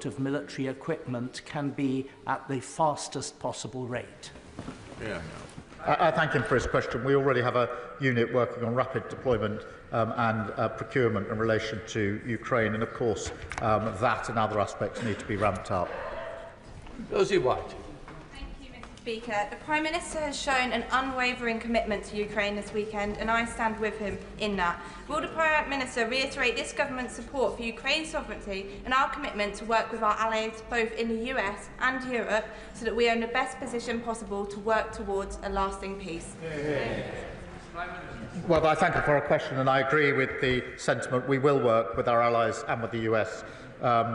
export of military equipment can be at the fastest possible rate? Yeah. I thank him for his question. We already have a unit working on rapid deployment and procurement in relation to Ukraine, and of course that and other aspects need to be ramped up. Rosie White. Thank you, Mr. Speaker. The Prime Minister has shown an unwavering commitment to Ukraine this weekend, and I stand with him in that. Will the Prime Minister reiterate this government's support for Ukraine's sovereignty and our commitment to work with our allies both in the US and Europe so that we are in the best position possible to work towards a lasting peace? Well, I thank you for a question, and I agree with the sentiment. We will work with our allies and with the US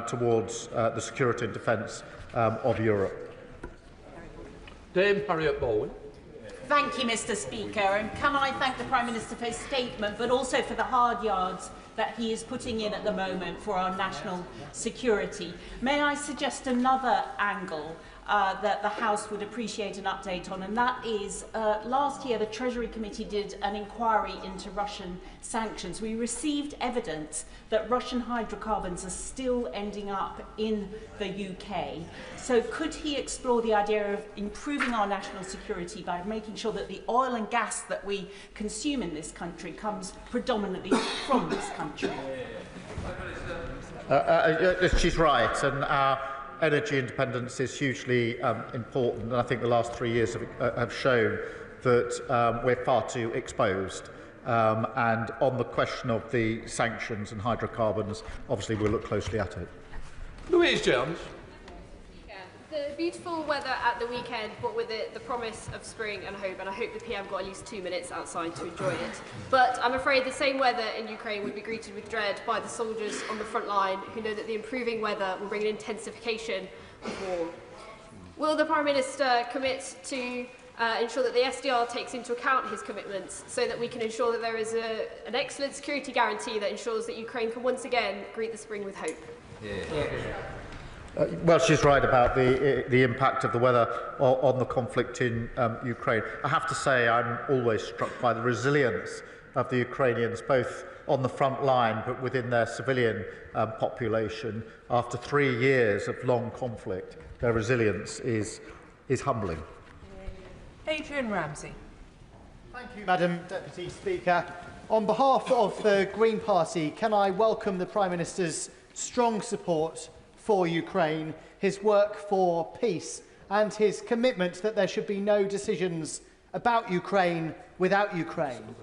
towards the security and defence of Europe. Dame Harriet Bowen. Thank you, Mr. Speaker, and can I thank the Prime Minister for his statement, but also for the hard yards that he is putting in at the moment for our national security. May I suggest another angle that the House would appreciate an update on, and that is last year the Treasury Committee did an inquiry into Russian sanctions. We received evidence that Russian hydrocarbons are still ending up in the UK. So could he explore the idea of improving our national security by making sure that the oil and gas that we consume in this country comes predominantly from this country? She's right, and our energy independence is hugely important, and I think the last 3 years have shown that we're far too exposed. And on the question of the sanctions and hydrocarbons, obviously we'll look closely at it. Louise Jones. The beautiful weather at the weekend brought with it the promise of spring and hope, and I hope the PM got at least 2 minutes outside to enjoy it. But I'm afraid the same weather in Ukraine would be greeted with dread by the soldiers on the front line who know that the improving weather will bring an intensification of war. Will the Prime Minister commit to ensure that the SDR takes into account his commitments so that we can ensure that there is an excellent security guarantee that ensures that Ukraine can once again greet the spring with hope? Well, she's right about the impact of the weather on the conflict in Ukraine. I have to say I'm always struck by the resilience of the Ukrainians, both on the front line but within their civilian population. After 3 years of long conflict, their resilience is humbling. Adrian Ramsey. Thank you, Madam Deputy Speaker. On behalf of the Green Party, can I welcome the Prime Minister's strong support for Ukraine, his work for peace, and his commitment that there should be no decisions about Ukraine without Ukraine.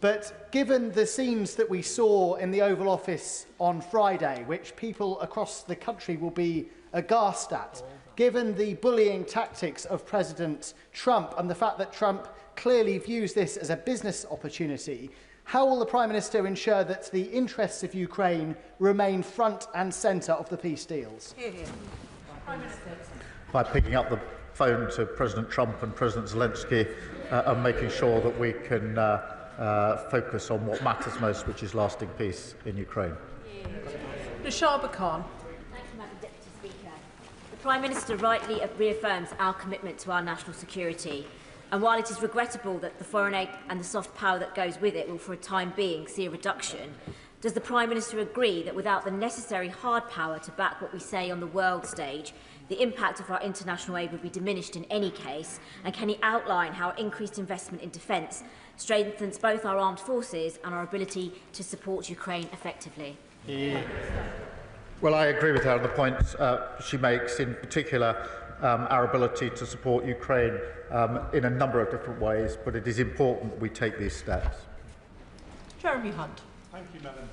But given the scenes that we saw in the Oval Office on Friday, which people across the country will be aghast at, given the bullying tactics of President Trump and the fact that Trump clearly views this as a business opportunity, how will the Prime Minister ensure that the interests of Ukraine remain front and centre of the peace deals? By picking up the phone to President Trump and President Zelensky and making sure that we can focus on what matters most, which is lasting peace in Ukraine. Nashaba Khan. Thank you, Madam Deputy Speaker. The Prime Minister rightly reaffirms our commitment to our national security. And while it is regrettable that the foreign aid and the soft power that goes with it will for a time being see a reduction, does the Prime Minister agree that without the necessary hard power to back what we say on the world stage, the impact of our international aid would be diminished in any case? And can he outline how increased investment in defence strengthens both our armed forces and our ability to support Ukraine effectively? Well, I agree with her on the points she makes, in particular our ability to support Ukraine in a number of different ways, but it is important that we take these steps. Jeremy Hunt. Thank you, Madam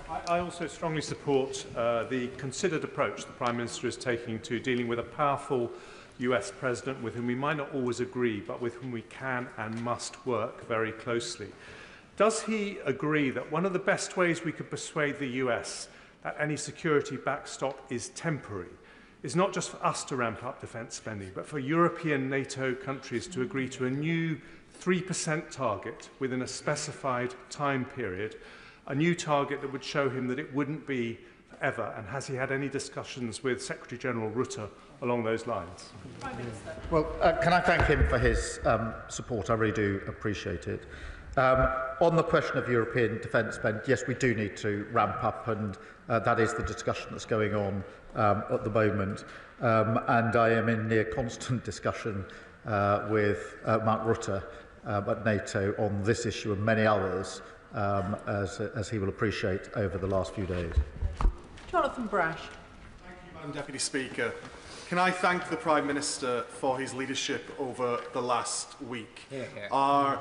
President. I also strongly support the considered approach the Prime Minister is taking to dealing with a powerful US President with whom we might not always agree, but with whom we can and must work very closely. Does he agree that one of the best ways we could persuade the US that any security backstop is temporary is not just for us to ramp up defence spending, but for European NATO countries to agree to a new 3% target within a specified time period, a new target that would show him that it wouldn't be forever? And has he had any discussions with Secretary-General Rutte along those lines? Well, can I thank him for his support? I really do appreciate it. On the question of European defence spend, yes, we do need to ramp up, and that is the discussion that's going on at the moment. And I am in near constant discussion with Mark Rutte at NATO on this issue and many others, as he will appreciate over the last few days. Jonathan Brash. Thank you, Madam Deputy Speaker. Can I thank the Prime Minister for his leadership over the last week? Our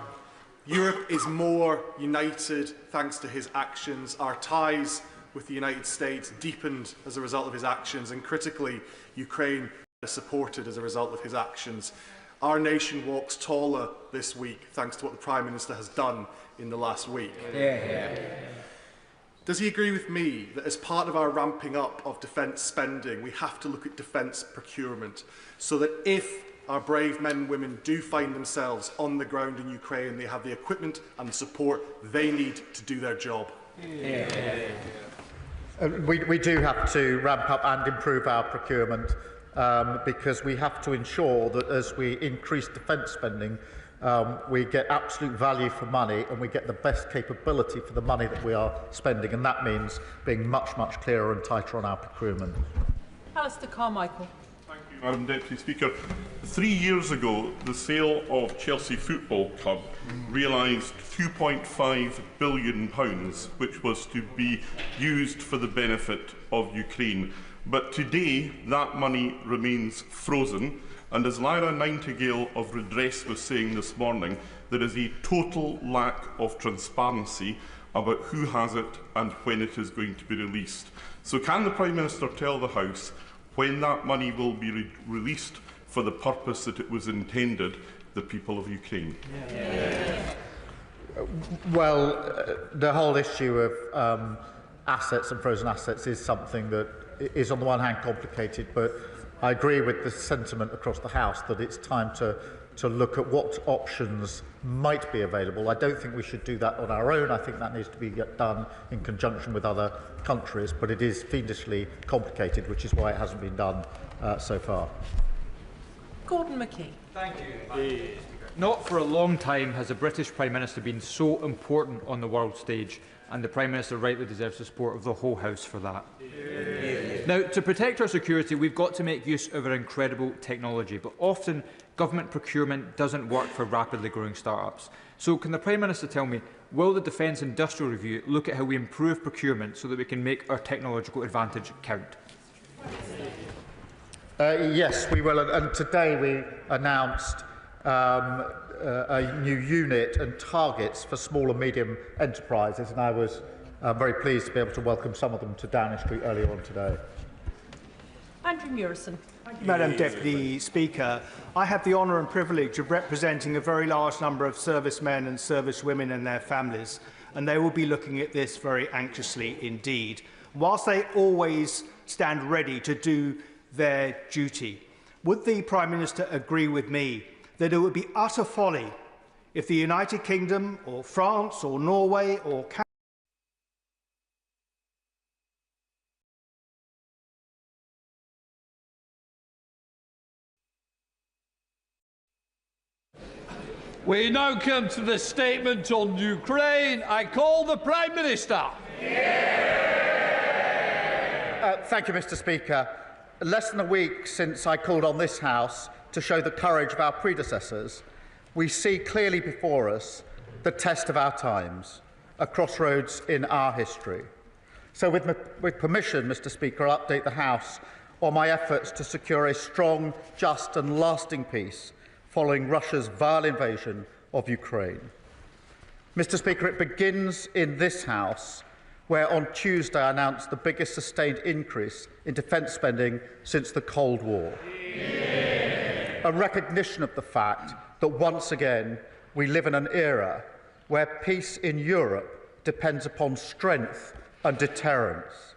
Europe is more united thanks to his actions. Our ties with the United States deepened as a result of his actions, and critically, Ukraine is supported as a result of his actions. Our nation walks taller this week thanks to what the Prime Minister has done in the last week. Does he agree with me that as part of our ramping up of defence spending, we have to look at defence procurement, so that if our brave men and women do find themselves on the ground in Ukraine, they have the equipment and the support they need to do their job? We do have to ramp up and improve our procurement, because we have to ensure that as we increase defence spending, we get absolute value for money and we get the best capability for the money that we are spending, and that means being much, much clearer and tighter on our procurement. Alistair Carmichael. Thank you, Madam Deputy Speaker. 3 years ago, the sale of Chelsea Football Club realised £2.5 billion, which was to be used for the benefit of Ukraine. But today, that money remains frozen. And as Lyra Nightingale of Redress was saying this morning, there is a total lack of transparency about who has it and when it is going to be released. So can the Prime Minister tell the House when that money will be released for the purpose that it was intended, the people of Ukraine? Well, the whole issue of assets and frozen assets is something that is on the one hand complicated, but I agree with the sentiment across the House that it's time to look at what options might be available. I don't think we should do that on our own. I think that needs to be done in conjunction with other countries, but it is fiendishly complicated, which is why it hasn't been done so far. Gordon McKee. Thank you. Not for a long time has a British Prime Minister been so important on the world stage, and the Prime Minister rightly deserves the support of the whole House for that. Now, to protect our security, we've got to make use of our incredible technology, but often government procurement doesn't work for rapidly growing start-ups. So can the Prime Minister tell me, will the Defence Industrial Review look at how we improve procurement so that we can make our technological advantage count? Yes, we will. And today we announced a new unit and targets for small and medium enterprises, and I was very pleased to be able to welcome some of them to Downing Street earlier on today. Andrew Murison. Madam Deputy Speaker, I have the honour and privilege of representing a very large number of servicemen and servicewomen and their families, and they will be looking at this very anxiously indeed. Whilst they always stand ready to do their duty, would the Prime Minister agree with me that it would be utter folly if the United Kingdom or France or Norway or Canada We now come to the statement on Ukraine. I call the Prime Minister. Thank you, Mr. Speaker. Less than a week since I called on this House to show the courage of our predecessors, we see clearly before us the test of our times, a crossroads in our history. So with permission, Mr. Speaker, I'll update the House on my efforts to secure a strong, just and lasting peace following Russia's vile invasion of Ukraine. Mr. Speaker, it begins in this House, where on Tuesday I announced the biggest sustained increase in defence spending since the Cold War. A recognition of the fact that once again we live in an era where peace in Europe depends upon strength and deterrence,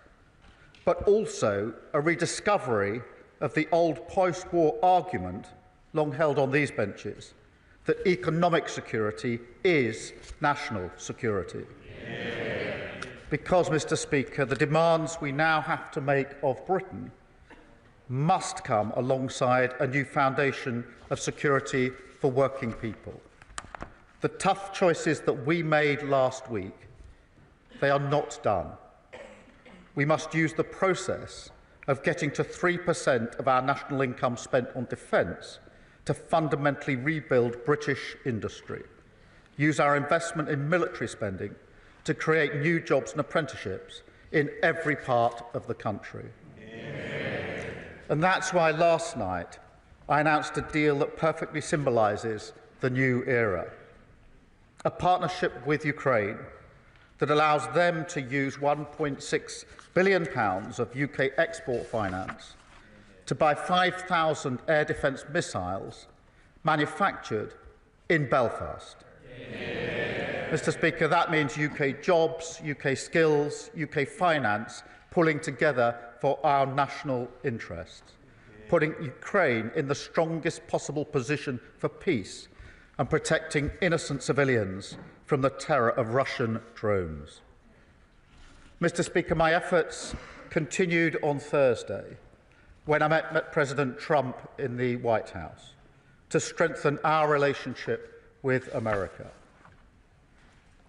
but also a rediscovery of the old post-war argument long held on these benches, that economic security is national security. Because, Mr. Speaker, the demands we now have to make of Britain must come alongside a new foundation of security for working people. The tough choices that we made last week, they are not done. We must use the process of getting to 3% of our national income spent on defence to fundamentally rebuild British industry, use our investment in military spending to create new jobs and apprenticeships in every part of the country. Yeah. And that's why last night I announced a deal that perfectly symbolises the new era. A partnership with Ukraine that allows them to use £1.6 billion of UK export finance to buy 5,000 air defence missiles manufactured in Belfast. Yeah. Mr. Speaker, that means UK jobs, UK skills, UK finance pulling together for our national interests, putting Ukraine in the strongest possible position for peace and protecting innocent civilians from the terror of Russian drones. Mr. Speaker, my efforts continued on Thursday when I met President Trump in the White House to strengthen our relationship with America.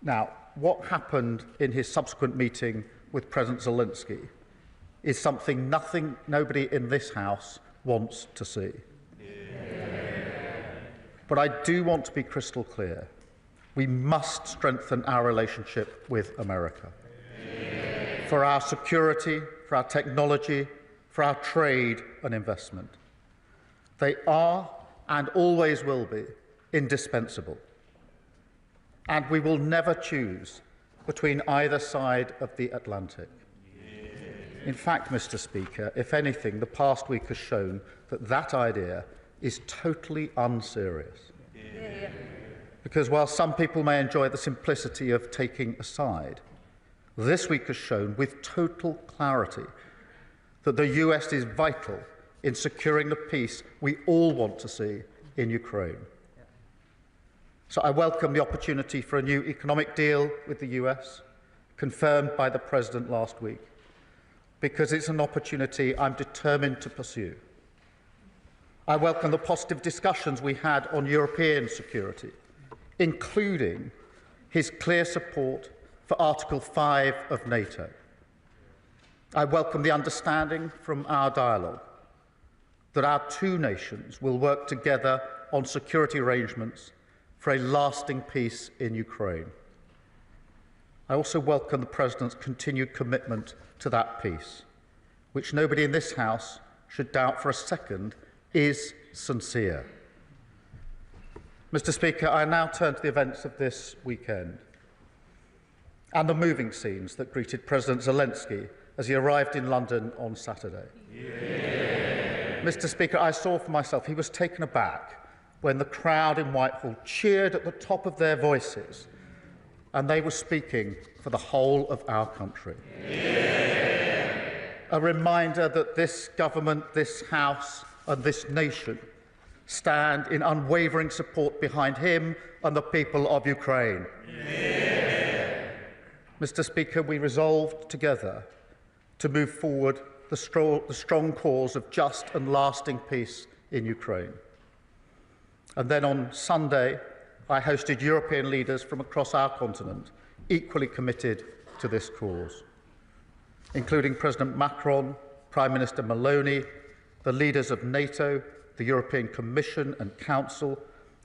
Now, what happened in his subsequent meeting with President Zelensky is something nobody in this House wants to see. But I do want to be crystal clear. We must strengthen our relationship with America. For our security, for our technology, for our trade and investment. They are and always will be indispensable. And we will never choose between either side of the Atlantic. In fact, Mr. Speaker, if anything, the past week has shown that that idea is totally unserious. Yeah. Because while some people may enjoy the simplicity of taking a side, this week has shown with total clarity that the US is vital in securing the peace we all want to see in Ukraine. So I welcome the opportunity for a new economic deal with the US, confirmed by the President last week, because it's an opportunity I'm determined to pursue. I welcome the positive discussions we had on European security, including his clear support for Article 5 of NATO. I welcome the understanding from our dialogue that our two nations will work together on security arrangements for a lasting peace in Ukraine. I also welcome the President's continued commitment to that peace, which nobody in this House should doubt for a second is sincere. Mr. Speaker, I now turn to the events of this weekend and the moving scenes that greeted President Zelensky as he arrived in London on Saturday. Yeah. Mr. Speaker, I saw for myself he was taken aback when the crowd in Whitehall cheered at the top of their voices, and they were speaking for the whole of our country. Yeah. A reminder that this government, this House and this nation stand in unwavering support behind him and the people of Ukraine. Yeah. Mr. Speaker, we resolved together to move forward the strong cause of just and lasting peace in Ukraine. And then on Sunday, I hosted European leaders from across our continent, equally committed to this cause, including President Macron, Prime Minister Maloney, the leaders of NATO, the European Commission and Council,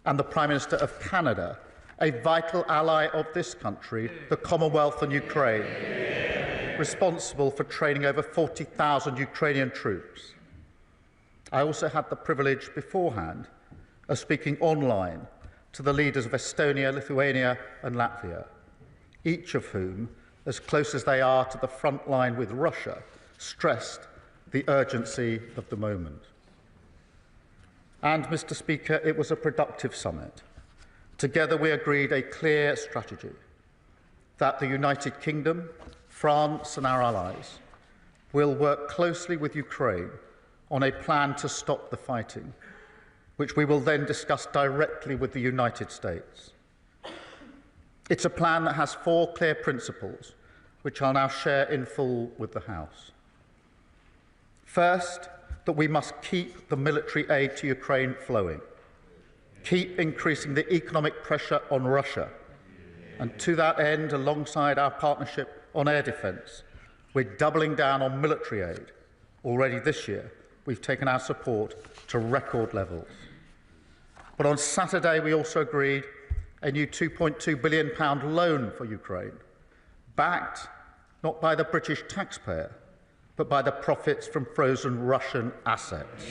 and the Prime Minister of Canada, a vital ally of this country, the Commonwealth and Ukraine, responsible for training over 40,000 Ukrainian troops. I also had the privilege beforehand of speaking online to the leaders of Estonia, Lithuania and Latvia, each of whom, as close as they are to the front line with Russia, stressed the urgency of the moment. And, Mr. Speaker, it was a productive summit. Together we agreed a clear strategy that the United Kingdom, France and our allies will work closely with Ukraine on a plan to stop the fighting, which we will then discuss directly with the United States. It's a plan that has 4 clear principles, which I'll now share in full with the House. First, that we must keep the military aid to Ukraine flowing. keep increasing the economic pressure on Russia. And to that end, alongside our partnership on air defence, we're doubling down on military aid. Already this year, we've taken our support to record levels. But on Saturday, we also agreed a new £2.2 billion loan for Ukraine, backed not by the British taxpayer, but by the profits from frozen Russian assets.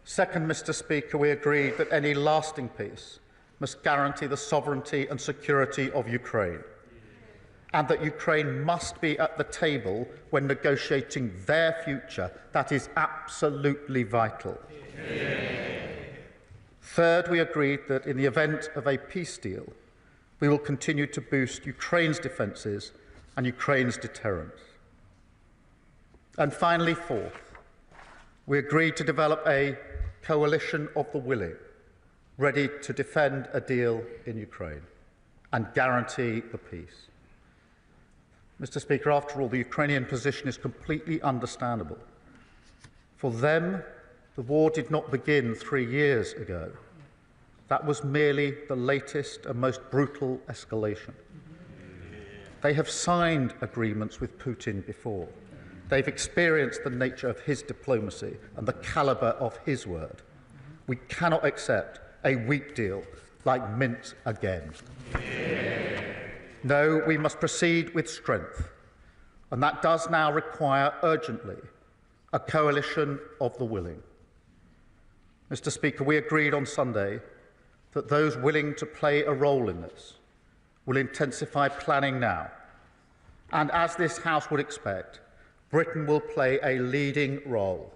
Second, Mr. Speaker, we agreed that any lasting peace must guarantee the sovereignty and security of Ukraine, and that Ukraine must be at the table when negotiating their future. That is absolutely vital. Third, we agreed that in the event of a peace deal, we will continue to boost Ukraine's defences and Ukraine's deterrence. And finally, fourth, we agreed to develop a coalition of the willing, ready to defend a deal in Ukraine and guarantee the peace. Mr. Speaker, after all, the Ukrainian position is completely understandable. For them, the war did not begin 3 years ago. That was merely the latest and most brutal escalation. They have signed agreements with Putin before. They've experienced the nature of his diplomacy and the calibre of his word. We cannot accept a weak deal like Minsk again. No, we must proceed with strength, and that does now require urgently a coalition of the willing. Mr. Speaker, we agreed on Sunday that those willing to play a role in this will intensify planning now. And as this House would expect, Britain will play a leading role,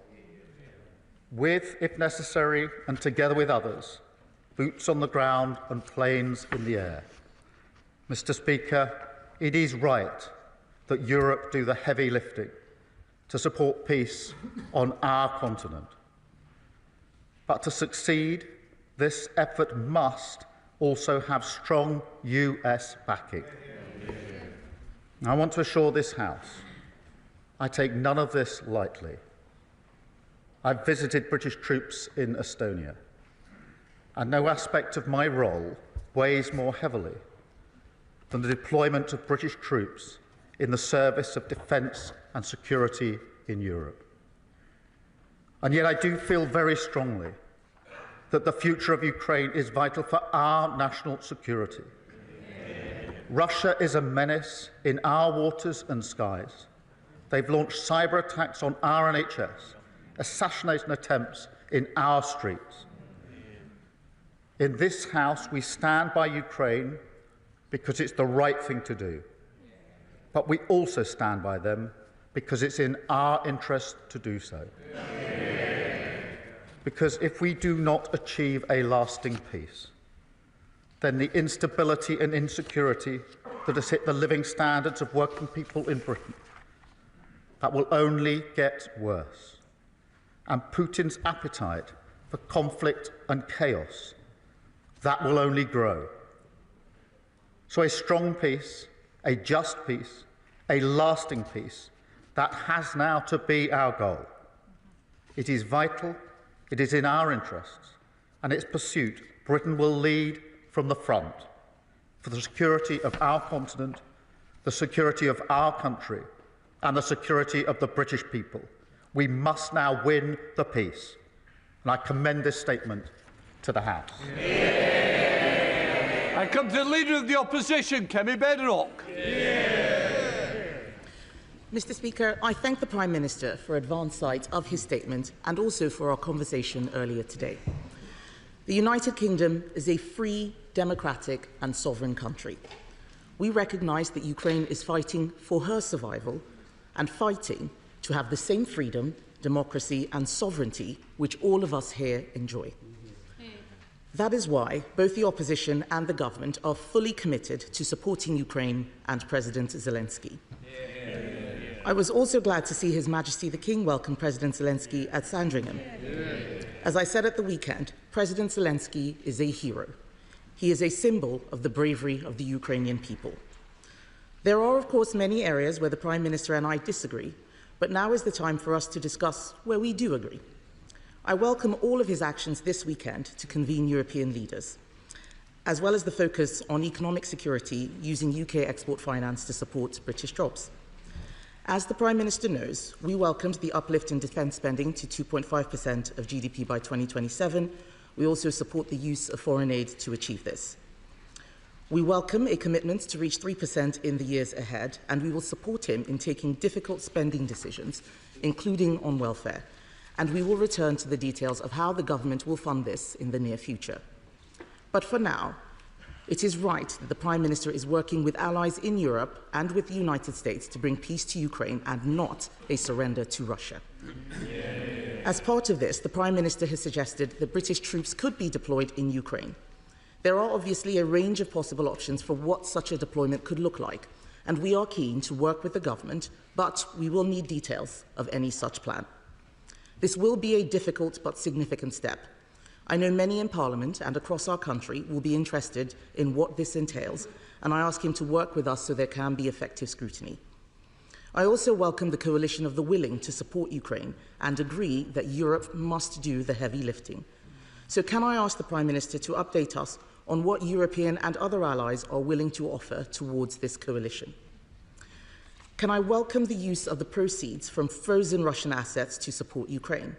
with, if necessary, and together with others, boots on the ground and planes in the air. Mr. Speaker, it is right that Europe do the heavy lifting to support peace on our continent. But to succeed, this effort must also have strong US backing. I want to assure this House I take none of this lightly. I've visited British troops in Estonia, and no aspect of my role weighs more heavily than the deployment of British troops in the service of defence and security in Europe. And yet I do feel very strongly that the future of Ukraine is vital for our national security. Russia is a menace in our waters and skies. They've launched cyber attacks on our NHS, assassination attempts in our streets. In this House, we stand by Ukraine because it's the right thing to do. But we also stand by them because it's in our interest to do so. Because if we do not achieve a lasting peace, then the instability and insecurity that has hit the living standards of working people in Britain, that will only get worse. And Putin's appetite for conflict and chaos, that will only grow. So a strong peace, a just peace, a lasting peace, that has now to be our goal. It is vital, it is in our interests, and its pursuit, Britain will lead from the front for the security of our continent, the security of our country, and the security of the British people. We must now win the peace. And I commend this statement to the House. I come to the Leader of the Opposition, Kemi Bedrock. Mr. Speaker, I thank the Prime Minister for advance sight of his statement and also for our conversation earlier today. The United Kingdom is a free, democratic and sovereign country. We recognise that Ukraine is fighting for her survival and fighting to have the same freedom, democracy and sovereignty which all of us here enjoy. That is why both the opposition and the government are fully committed to supporting Ukraine and President Zelensky. I was also glad to see His Majesty the King welcome President Zelensky at Sandringham. As I said at the weekend, President Zelensky is a hero. He is a symbol of the bravery of the Ukrainian people. There are, of course, many areas where the Prime Minister and I disagree, but now is the time for us to discuss where we do agree. I welcome all of his actions this weekend to convene European leaders, as well as the focus on economic security using UK export finance to support British jobs. As the Prime Minister knows, we welcomed the uplift in defence spending to 2.5% of GDP by 2027. We also support the use of foreign aid to achieve this. We welcome a commitment to reach 3% in the years ahead, and we will support him in taking difficult spending decisions, including on welfare. And we will return to the details of how the government will fund this in the near future. But for now, it is right that the Prime Minister is working with allies in Europe and with the United States to bring peace to Ukraine and not a surrender to Russia. As part of this, the Prime Minister has suggested that British troops could be deployed in Ukraine. There are obviously a range of possible options for what such a deployment could look like, and we are keen to work with the government, but we will need details of any such plan. This will be a difficult but significant step. I know many in Parliament and across our country will be interested in what this entails, and I ask him to work with us so there can be effective scrutiny. I also welcome the coalition of the willing to support Ukraine and agree that Europe must do the heavy lifting. So can I ask the Prime Minister to update us on what European and other allies are willing to offer towards this coalition? Can I welcome the use of the proceeds from frozen Russian assets to support Ukraine?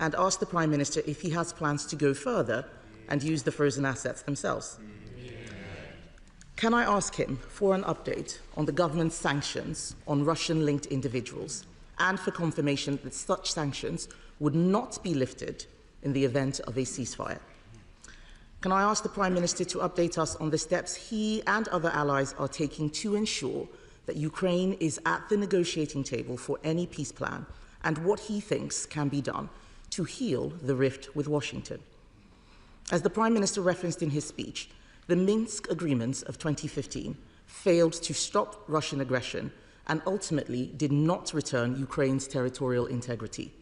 And ask the Prime Minister if he has plans to go further and use the frozen assets themselves. Can I ask him for an update on the government's sanctions on Russian-linked individuals and for confirmation that such sanctions would not be lifted in the event of a ceasefire? Can I ask the Prime Minister to update us on the steps he and other allies are taking to ensure that Ukraine is at the negotiating table for any peace plan and what he thinks can be done to heal the rift with Washington? As the Prime Minister referenced in his speech, the Minsk agreements of 2015 failed to stop Russian aggression and ultimately did not return Ukraine's territorial integrity.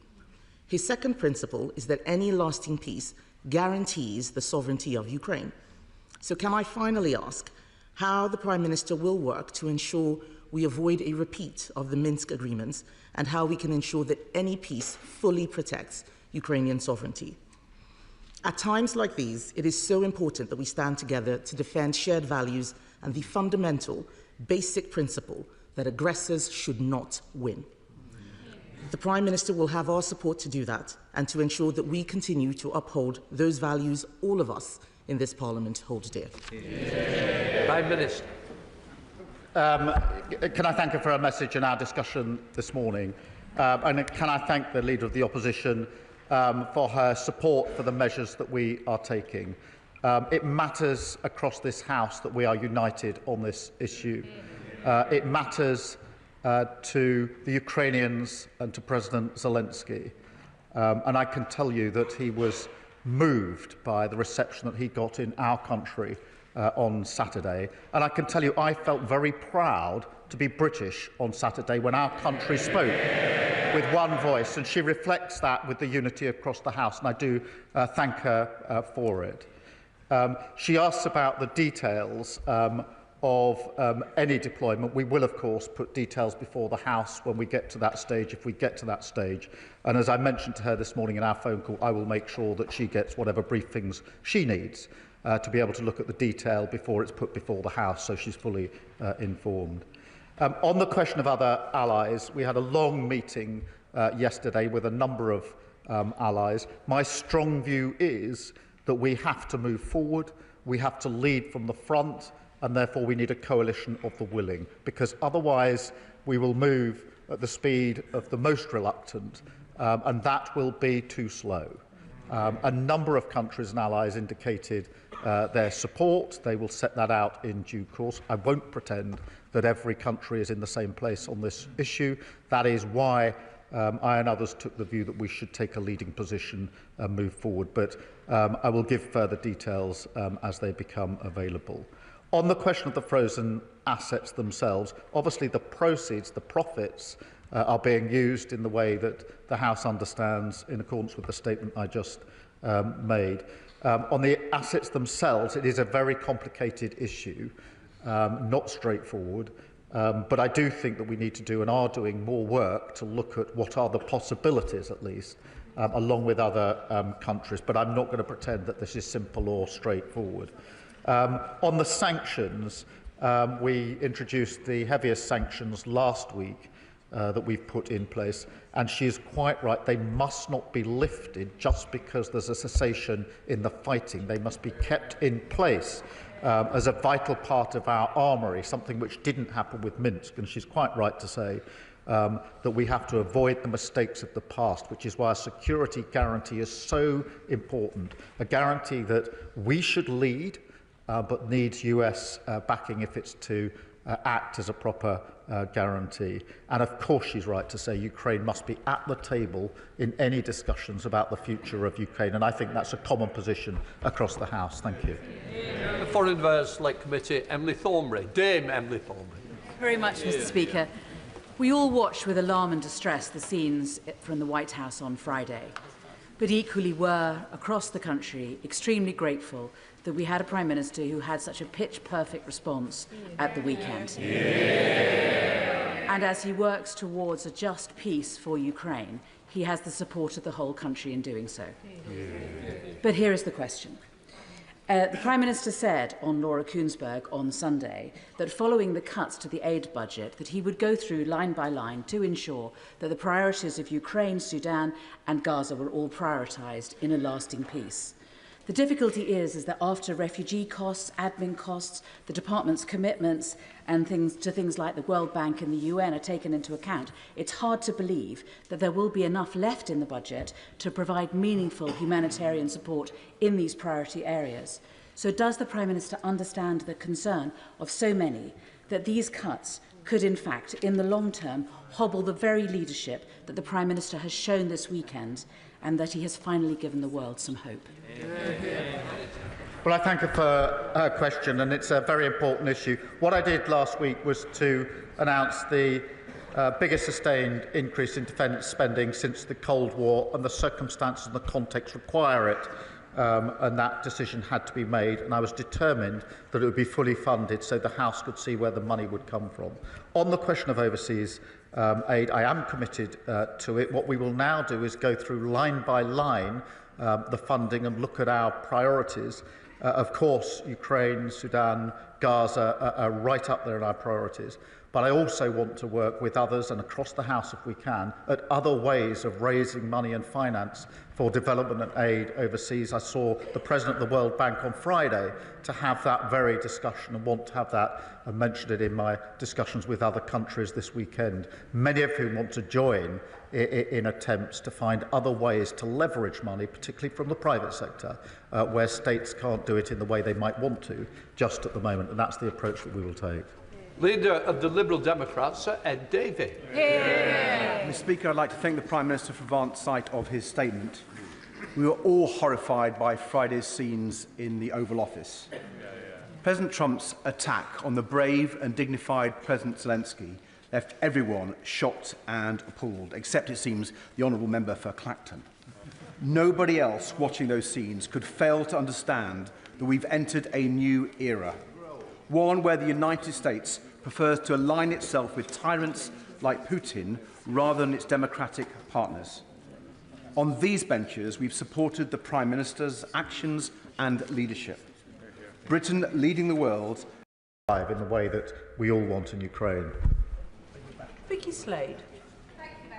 His second principle is that any lasting peace guarantees the sovereignty of Ukraine. So can I finally ask how the Prime Minister will work to ensure we avoid a repeat of the Minsk agreements and how we can ensure that any peace fully protects Ukrainian sovereignty? At times like these, it is so important that we stand together to defend shared values and the fundamental, basic principle that aggressors should not win. The Prime Minister will have our support to do that and to ensure that we continue to uphold those values all of us in this Parliament hold dear. Prime Minister. Can I thank her for her message and our discussion this morning? And can I thank the Leader of the Opposition for her support for the measures that we are taking. It matters across this House that we are united on this issue. It matters to the Ukrainians and to President Zelensky. And I can tell you that he was moved by the reception that he got in our country on Saturday. And I can tell you I felt very proud to be British on Saturday when our country spoke with one voice, and she reflects that with the unity across the House, and I do thank her for it. She asks about the details of any deployment. We will, of course, put details before the House when we get to that stage, if we get to that stage. And as I mentioned to her this morning in our phone call, I will make sure that she gets whatever briefings she needs to be able to look at the detail before it's put before the House, so she's fully informed. On the question of other allies, we had a long meeting yesterday with a number of allies. My strong view is that we have to move forward, we have to lead from the front, and therefore we need a coalition of the willing, because otherwise we will move at the speed of the most reluctant, and that will be too slow. A number of countries and allies indicated their support. They will set that out in due course. I won't pretend that every country is in the same place on this issue. That is why I and others took the view that we should take a leading position and move forward. But I will give further details as they become available. On the question of the frozen assets themselves, obviously the proceeds, the profits, are being used in the way that the House understands in accordance with the statement I just made. On the assets themselves, it is a very complicated issue, not straightforward. But I do think that we need to do and are doing more work to look at what are the possibilities, at least, along with other countries. But I'm not going to pretend that this is simple or straightforward. On the sanctions, we introduced the heaviest sanctions last week that we've put in place, and she is quite right. They must not be lifted just because there's a cessation in the fighting. They must be kept in place as a vital part of our armoury, something which didn't happen with Minsk. And she's quite right to say that we have to avoid the mistakes of the past, which is why a security guarantee is so important, a guarantee that we should lead, but needs US backing if it's to act as a proper guarantee. And of course she's right to say Ukraine must be at the table in any discussions about the future of Ukraine, and I think that's a common position across the House. Thank you. The Foreign Affairs Select Committee, Emily Thornbury. Dame Emily Thornbury. Very much, Mr. Speaker. We all watched with alarm and distress the scenes from the White House on Friday, but equally were, across the country, extremely grateful that we had a Prime Minister who had such a pitch-perfect response at the weekend. And as he works towards a just peace for Ukraine, he has the support of the whole country in doing so. But here is the question. The Prime Minister said on Laura Kuenssberg on Sunday that following the cuts to the aid budget, that he would go through line by line to ensure that the priorities of Ukraine, Sudan and Gaza were all prioritised in a lasting peace. The difficulty is that after refugee costs, admin costs, the department's commitments and things like the World Bank and the UN are taken into account, it's hard to believe that there will be enough left in the budget to provide meaningful humanitarian support in these priority areas. So does the Prime Minister understand the concern of so many that these cuts could in fact, in the long term, hobble the very leadership that the Prime Minister has shown this weekend and that he has finally given the world some hope? Well, I thank her for her question, and it's a very important issue. What I did last week was to announce the biggest sustained increase in defence spending since the Cold War, and the circumstances and the context require it. And that decision had to be made, and I was determined that it would be fully funded so the House could see where the money would come from. On the question of overseas aid, I am committed to it. What we will now do is go through line by line the funding and look at our priorities. Of course, Ukraine, Sudan, Gaza are right up there in our priorities. But I also want to work with others and across the House, if we can, at other ways of raising money and finance for development and aid overseas. I saw the President of the World Bank on Friday to have that very discussion and want to have that and mentioned it in my discussions with other countries this weekend, many of whom want to join in attempts to find other ways to leverage money, particularly from the private sector, where states can't do it in the way they might want to just at the moment, and that's the approach that we will take. Leader of the Liberal Democrats, Sir Ed Davey. Mr. Speaker, I'd like to thank the Prime Minister for advance sight of his statement. We were all horrified by Friday's scenes in the Oval Office. President Trump's attack on the brave and dignified President Zelensky left everyone shocked and appalled, except, it seems, the honourable member for Clacton. Nobody else watching those scenes could fail to understand that we've entered a new era, one where the United States prefers to align itself with tyrants like Putin rather than its democratic partners. On these benches, we've supported the Prime Minister's actions and leadership. Britain leading the world in the way that we all want in Ukraine. Vicky Slade.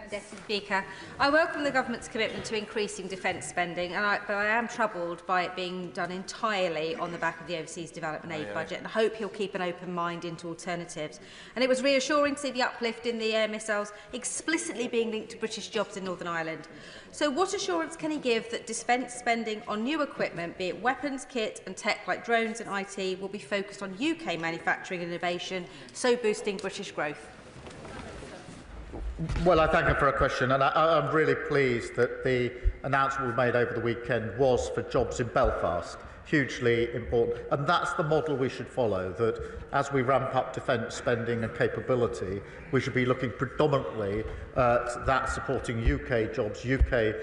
Deputy Speaker, I welcome the Government's commitment to increasing defence spending, but I am troubled by it being done entirely on the back of the overseas development aid budget, and I hope he'll keep an open mind into alternatives. And it was reassuring to see the uplift in the air missiles explicitly being linked to British jobs in Northern Ireland. So what assurance can he give that defence spending on new equipment, be it weapons, kit and tech like drones and IT, will be focused on UK manufacturing and innovation, so boosting British growth? Well, I thank her for her question, and I'm really pleased that the announcement we made over the weekend was for jobs in Belfast. hugely important. And that's the model we should follow, that as we ramp up defence spending and capability, we should be looking predominantly at that supporting UK jobs, UK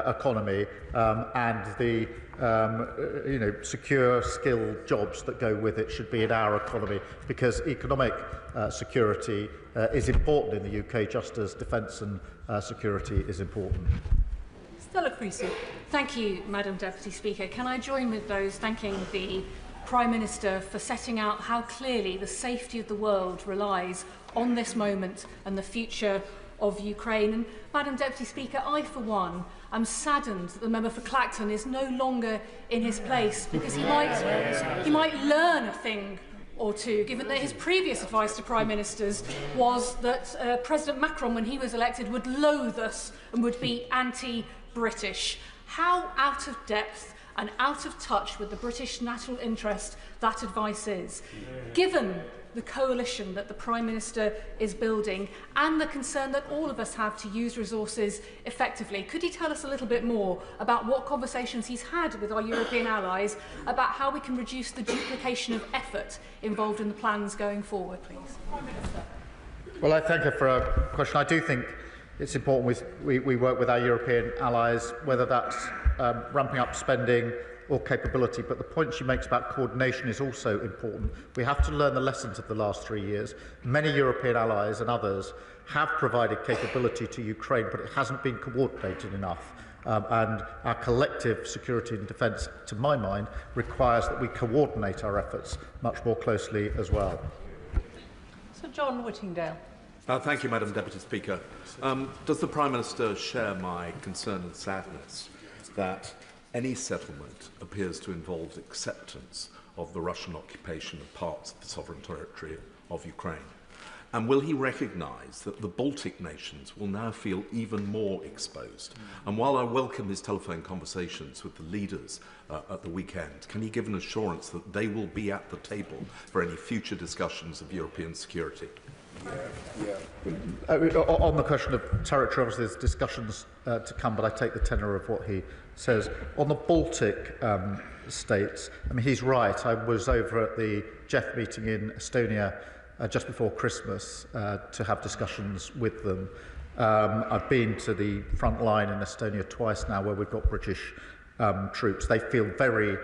economy, and the secure, skilled jobs that go with it should be in our economy, because economic security is important in the UK, just as defence and security is important. Stella Creasy. Thank you, Madam Deputy Speaker. Can I join with those thanking the Prime Minister for setting out how clearly the safety of the world relies on this moment and the future of Ukraine. And Madam Deputy Speaker, I, for one, am saddened that the member for Clacton is no longer in his place, because he might learn a thing or two, given that his previous advice to Prime Ministers was that President Macron, when he was elected, would loathe us and would be anti-British. How out of depth and out of touch with the British national interest that advice is, given the coalition that the Prime Minister is building and the concern that all of us have to use resources effectively. Could he tell us a little bit more about what conversations he's had with our European allies about how we can reduce the duplication of effort involved in the plans going forward, please? Prime Minister. Well, I thank her for a question. I do think it's important we work with our European allies, whether that's ramping up spending or capability, but the point she makes about coordination is also important. We have to learn the lessons of the last 3 years. Many European allies and others have provided capability to Ukraine, but it hasn't been coordinated enough. And our collective security and defence, to my mind, requires that we coordinate our efforts much more closely as well. Sir John Whittingdale. Thank you, Madam Deputy Speaker. Does the Prime Minister share my concern and sadness that any settlement appears to involve acceptance of the Russian occupation of parts of the sovereign territory of Ukraine? And will he recognise that the Baltic nations will now feel even more exposed? And while I welcome his telephone conversations with the leaders at the weekend, can he give an assurance that they will be at the table for any future discussions of European security? On the question of territory, obviously there's discussions to come, but I take the tenor of what he says. On the Baltic states, I mean, he's right. I was over at the Jeff meeting in Estonia just before Christmas to have discussions with them. I've been to the front line in Estonia twice now, where we've got British troops. They feel very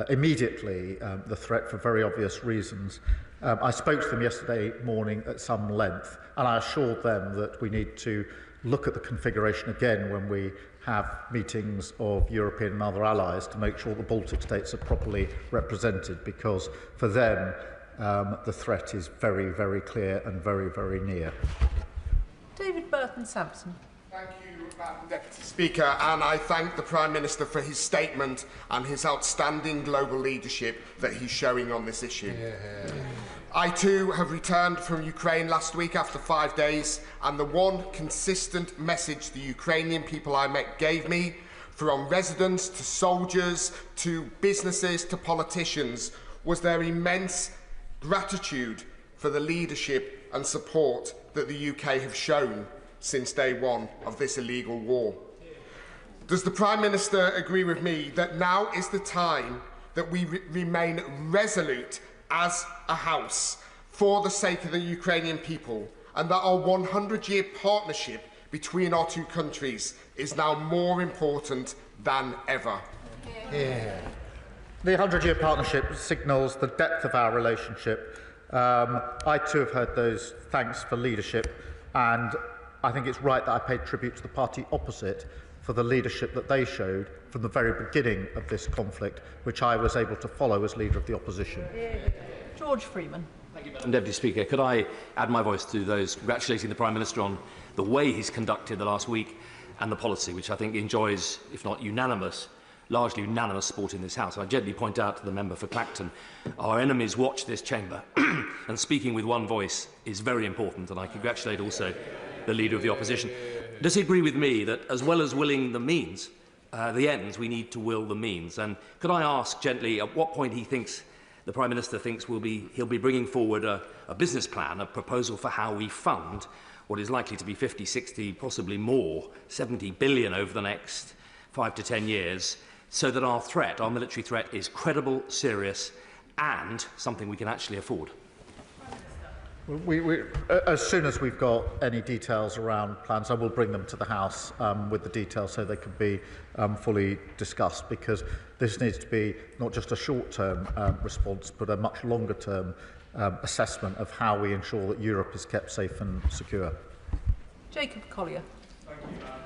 immediately the threat for very obvious reasons. I spoke to them yesterday morning at some length, and I assured them that we need to look at the configuration again when we have meetings of European and other allies to make sure the Baltic states are properly represented, because for them the threat is very, very clear and very, very near. David Burton-Sampson. Thank you, Madam Deputy Speaker, and I thank the Prime Minister for his statement and his outstanding global leadership that he's showing on this issue. I too have returned from Ukraine last week after 5 days, and the one consistent message the Ukrainian people I met gave me, from residents to soldiers to businesses to politicians, was their immense gratitude for the leadership and support that the UK have shown since day one of this illegal war. Does the Prime Minister agree with me that now is the time that we remain resolute as a House for the sake of the Ukrainian people, and that our 100-year partnership between our two countries is now more important than ever? The 100-year partnership signals the depth of our relationship. I too have heard those thanks for leadership, and I think it's right that I paid tribute to the party opposite for the leadership that they showed from the very beginning of this conflict, which I was able to follow as leader of the opposition. George Freeman. Thank you, Madam Deputy Speaker. Could I add my voice to those congratulating the Prime Minister on the way he's conducted the last week and the policy, which I think enjoys, if not unanimous, largely unanimous support in this House. I gently point out to the member for Clacton, our enemies watch this chamber, and speaking with one voice is very important, and I congratulate also the Leader of the Opposition. Does he agree with me that, as well as willing the means, the ends, we need to will the means? And could I ask gently at what point he thinks, the Prime Minister thinks he'll be bringing forward a business plan, a proposal for how we fund what is likely to be 50, 60, possibly more, 70 billion over the next 5 to 10 years so that our threat, our military threat, is credible, serious, and something we can actually afford? As soon as we've got any details around plans, I will bring them to the House with the details so they can be fully discussed, because this needs to be not just a short-term response, but a much longer-term assessment of how we ensure that Europe is kept safe and secure. Jacob Collier.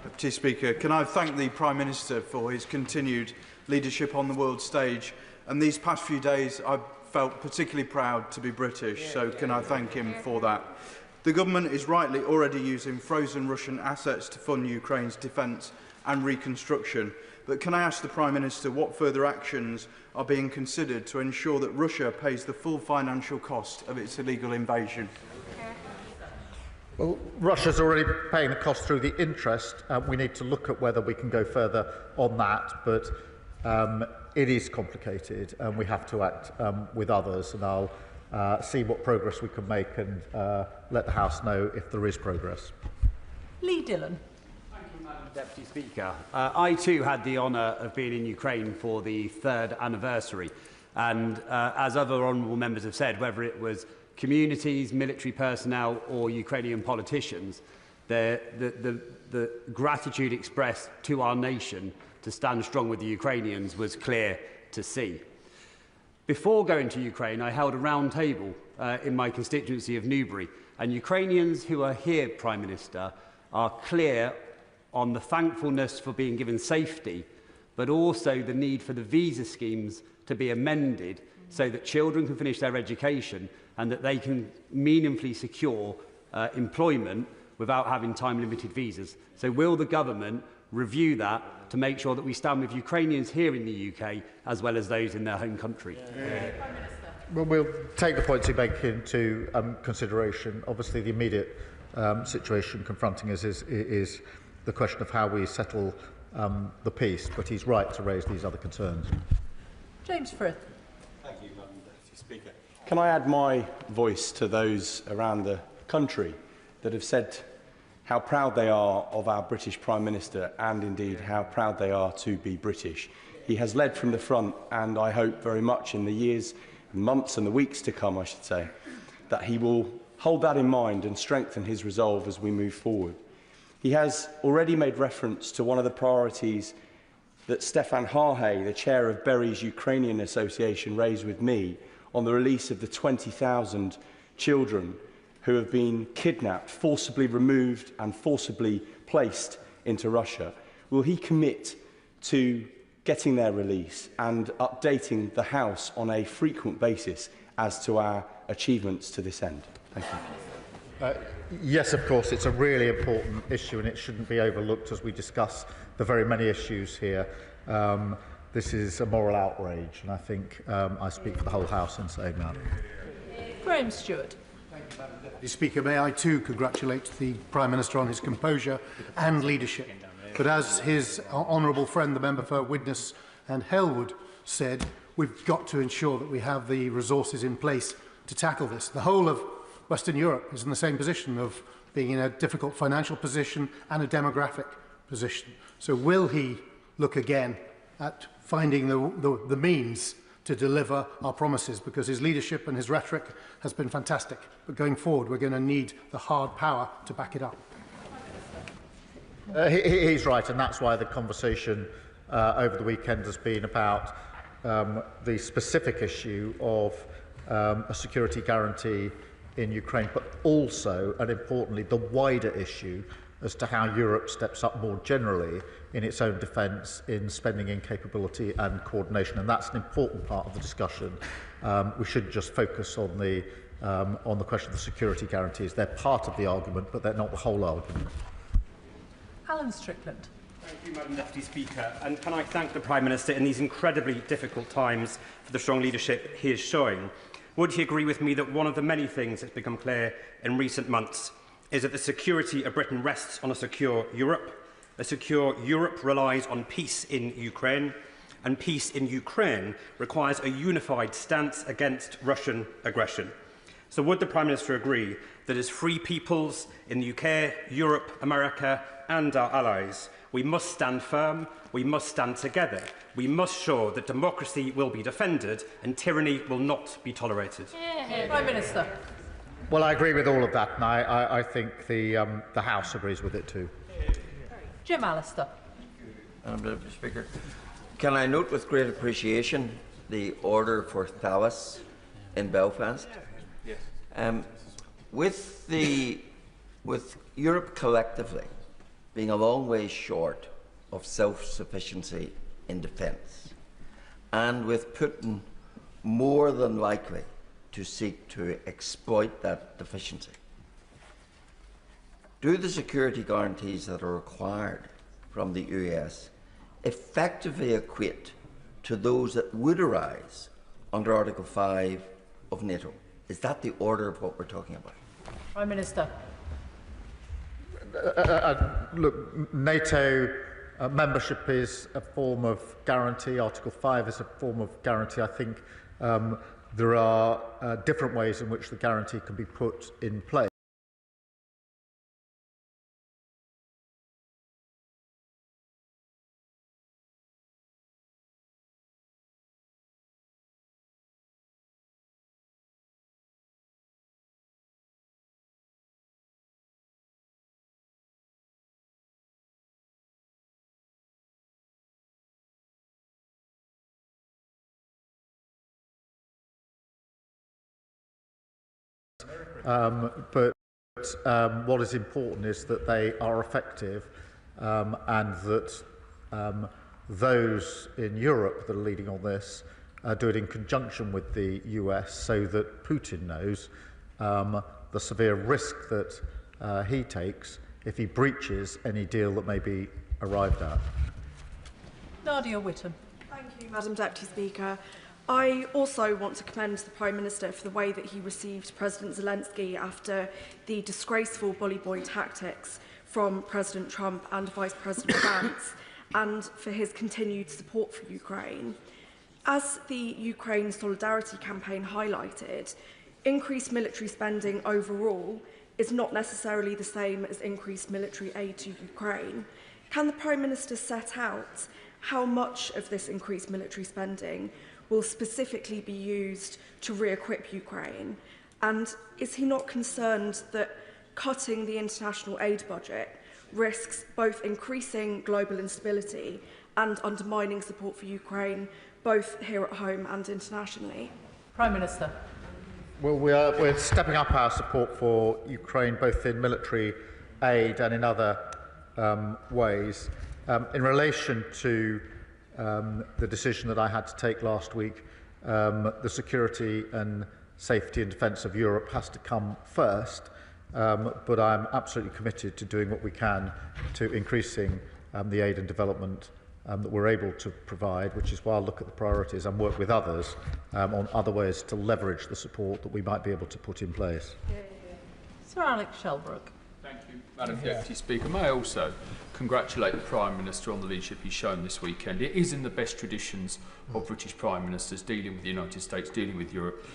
Deputy Speaker, can I thank the Prime Minister for his continued leadership on the world stage? And these past few days, I've felt particularly proud to be British, so can I thank him for that? The government is rightly already using frozen Russian assets to fund Ukraine's defence and reconstruction. But can I ask the Prime Minister what further actions are being considered to ensure that Russia pays the full financial cost of its illegal invasion? Well, Russia's already paying the cost through the interest. We need to look at whether we can go further on that, but it is complicated and we have to act with others, and I'll see what progress we can make and let the House know if there is progress. Lee Dillon. Thank you, Madam Deputy Speaker. I too had the honour of being in Ukraine for the 3rd anniversary, and as other honourable members have said, whether it was communities, military personnel or Ukrainian politicians, the gratitude expressed to our nation to stand strong with the Ukrainians was clear to see. Before going to Ukraine, I held a round table in my constituency of Newbury, and Ukrainians who are here, Prime Minister, are clear on the thankfulness for being given safety, but also the need for the visa schemes to be amended so that children can finish their education and that they can meaningfully secure employment without having time-limited visas. So will the government review that to make sure that we stand with Ukrainians here in the UK as well as those in their home country? Well, we'll take the points you make into consideration. Obviously, the immediate situation confronting us is the question of how we settle the peace, but he's right to raise these other concerns. James Frith. Thank you, Madam Deputy Speaker. Can I add my voice to those around the country that have said how proud they are of our British Prime Minister and indeed how proud they are to be British. He has led from the front, and I hope very much in the years, months and the weeks to come, I should say, that he will hold that in mind and strengthen his resolve as we move forward. He has already made reference to one of the priorities that Stefan Harhay, the chair of Berry's Ukrainian Association, raised with me on the release of the 20,000 children who have been kidnapped, forcibly removed and forcibly placed into Russia. Will he commit to getting their release and updating the House on a frequent basis as to our achievements to this end? Thank you. Yes, of course, it's a really important issue and it shouldn't be overlooked as we discuss the very many issues here. This is a moral outrage, and I think I speak for the whole House in saying that. Graham Stewart. Thank you, Madam Deputy Speaker. May I too congratulate the Prime Minister on his composure and leadership. But as his honourable friend, the member for Widnes and Halewood, said, we've got to ensure that we have the resources in place to tackle this. The whole of Western Europe is in the same position of being in a difficult financial position and a demographic position. So will he look again at finding the means to deliver our promises, because his leadership and his rhetoric has been fantastic. But going forward, we're going to need the hard power to back it up. He's right, and that's why the conversation over the weekend has been about the specific issue of a security guarantee in Ukraine, but also, and importantly, the wider issue as to how Europe steps up more generally in its own defence, in spending in capability and coordination. And that's an important part of the discussion. We shouldn't just focus on the question of the security guarantees. They're part of the argument, but they're not the whole argument. Alan Strickland. Thank you, Madam Deputy Speaker. And can I thank the Prime Minister in these incredibly difficult times for the strong leadership he is showing? Would he agree with me that one of the many things that's become clear in recent months is that the security of Britain rests on a secure Europe? A secure Europe relies on peace in Ukraine, and peace in Ukraine requires a unified stance against Russian aggression. So would the Prime Minister agree that as free peoples in the UK, Europe, America and our allies. We must stand firm, we must stand together. We must show that democracy will be defended and tyranny will not be tolerated. Prime Minister. Well, I agree with all of that, and I think the House agrees with it too. Jim Allister. Madam Deputy Speaker, can I note with great appreciation the order for Vows in Belfast? Yes. With Europe collectively being a long way short of self-sufficiency in defence, and with Putin more than likely to seek to exploit that deficiency, do the security guarantees that are required from the US effectively equate to those that would arise under Article 5 of NATO? Is that the order of what we're talking about? Prime Minister. Look, NATO membership is a form of guarantee. Article 5 is a form of guarantee. I think there are different ways in which the guarantee can be put in place. But what is important is that they are effective and that those in Europe that are leading on this do it in conjunction with the US so that Putin knows the severe risk that he takes if he breaches any deal that may be arrived at. Nadia Whittam. Thank you, Madam Deputy Speaker. I also want to commend the Prime Minister for the way that he received President Zelensky after the disgraceful bully boy tactics from President Trump and Vice President Vance, and for his continued support for Ukraine. As the Ukraine Solidarity Campaign highlighted, increased military spending overall is not necessarily the same as increased military aid to Ukraine. Can the Prime Minister set out how much of this increased military spending will specifically be used to re-equip Ukraine? And is he not concerned that cutting the international aid budget risks both increasing global instability and undermining support for Ukraine, both here at home and internationally? Prime Minister. Well, we're stepping up our support for Ukraine, both in military aid and in other ways. In relation to the decision that I had to take last week, the security and safety and defence of Europe has to come first, but I'm absolutely committed to doing what we can to increasing the aid and development that we're able to provide, which is why I'll look at the priorities and work with others on other ways to leverage the support that we might be able to put in place. Sir Alex Shelbrooke. Thank you, Madam Deputy Speaker. May I also congratulate the Prime Minister on the leadership he's shown this weekend. It is in the best traditions of British Prime Ministers dealing with the United States, dealing with Europe,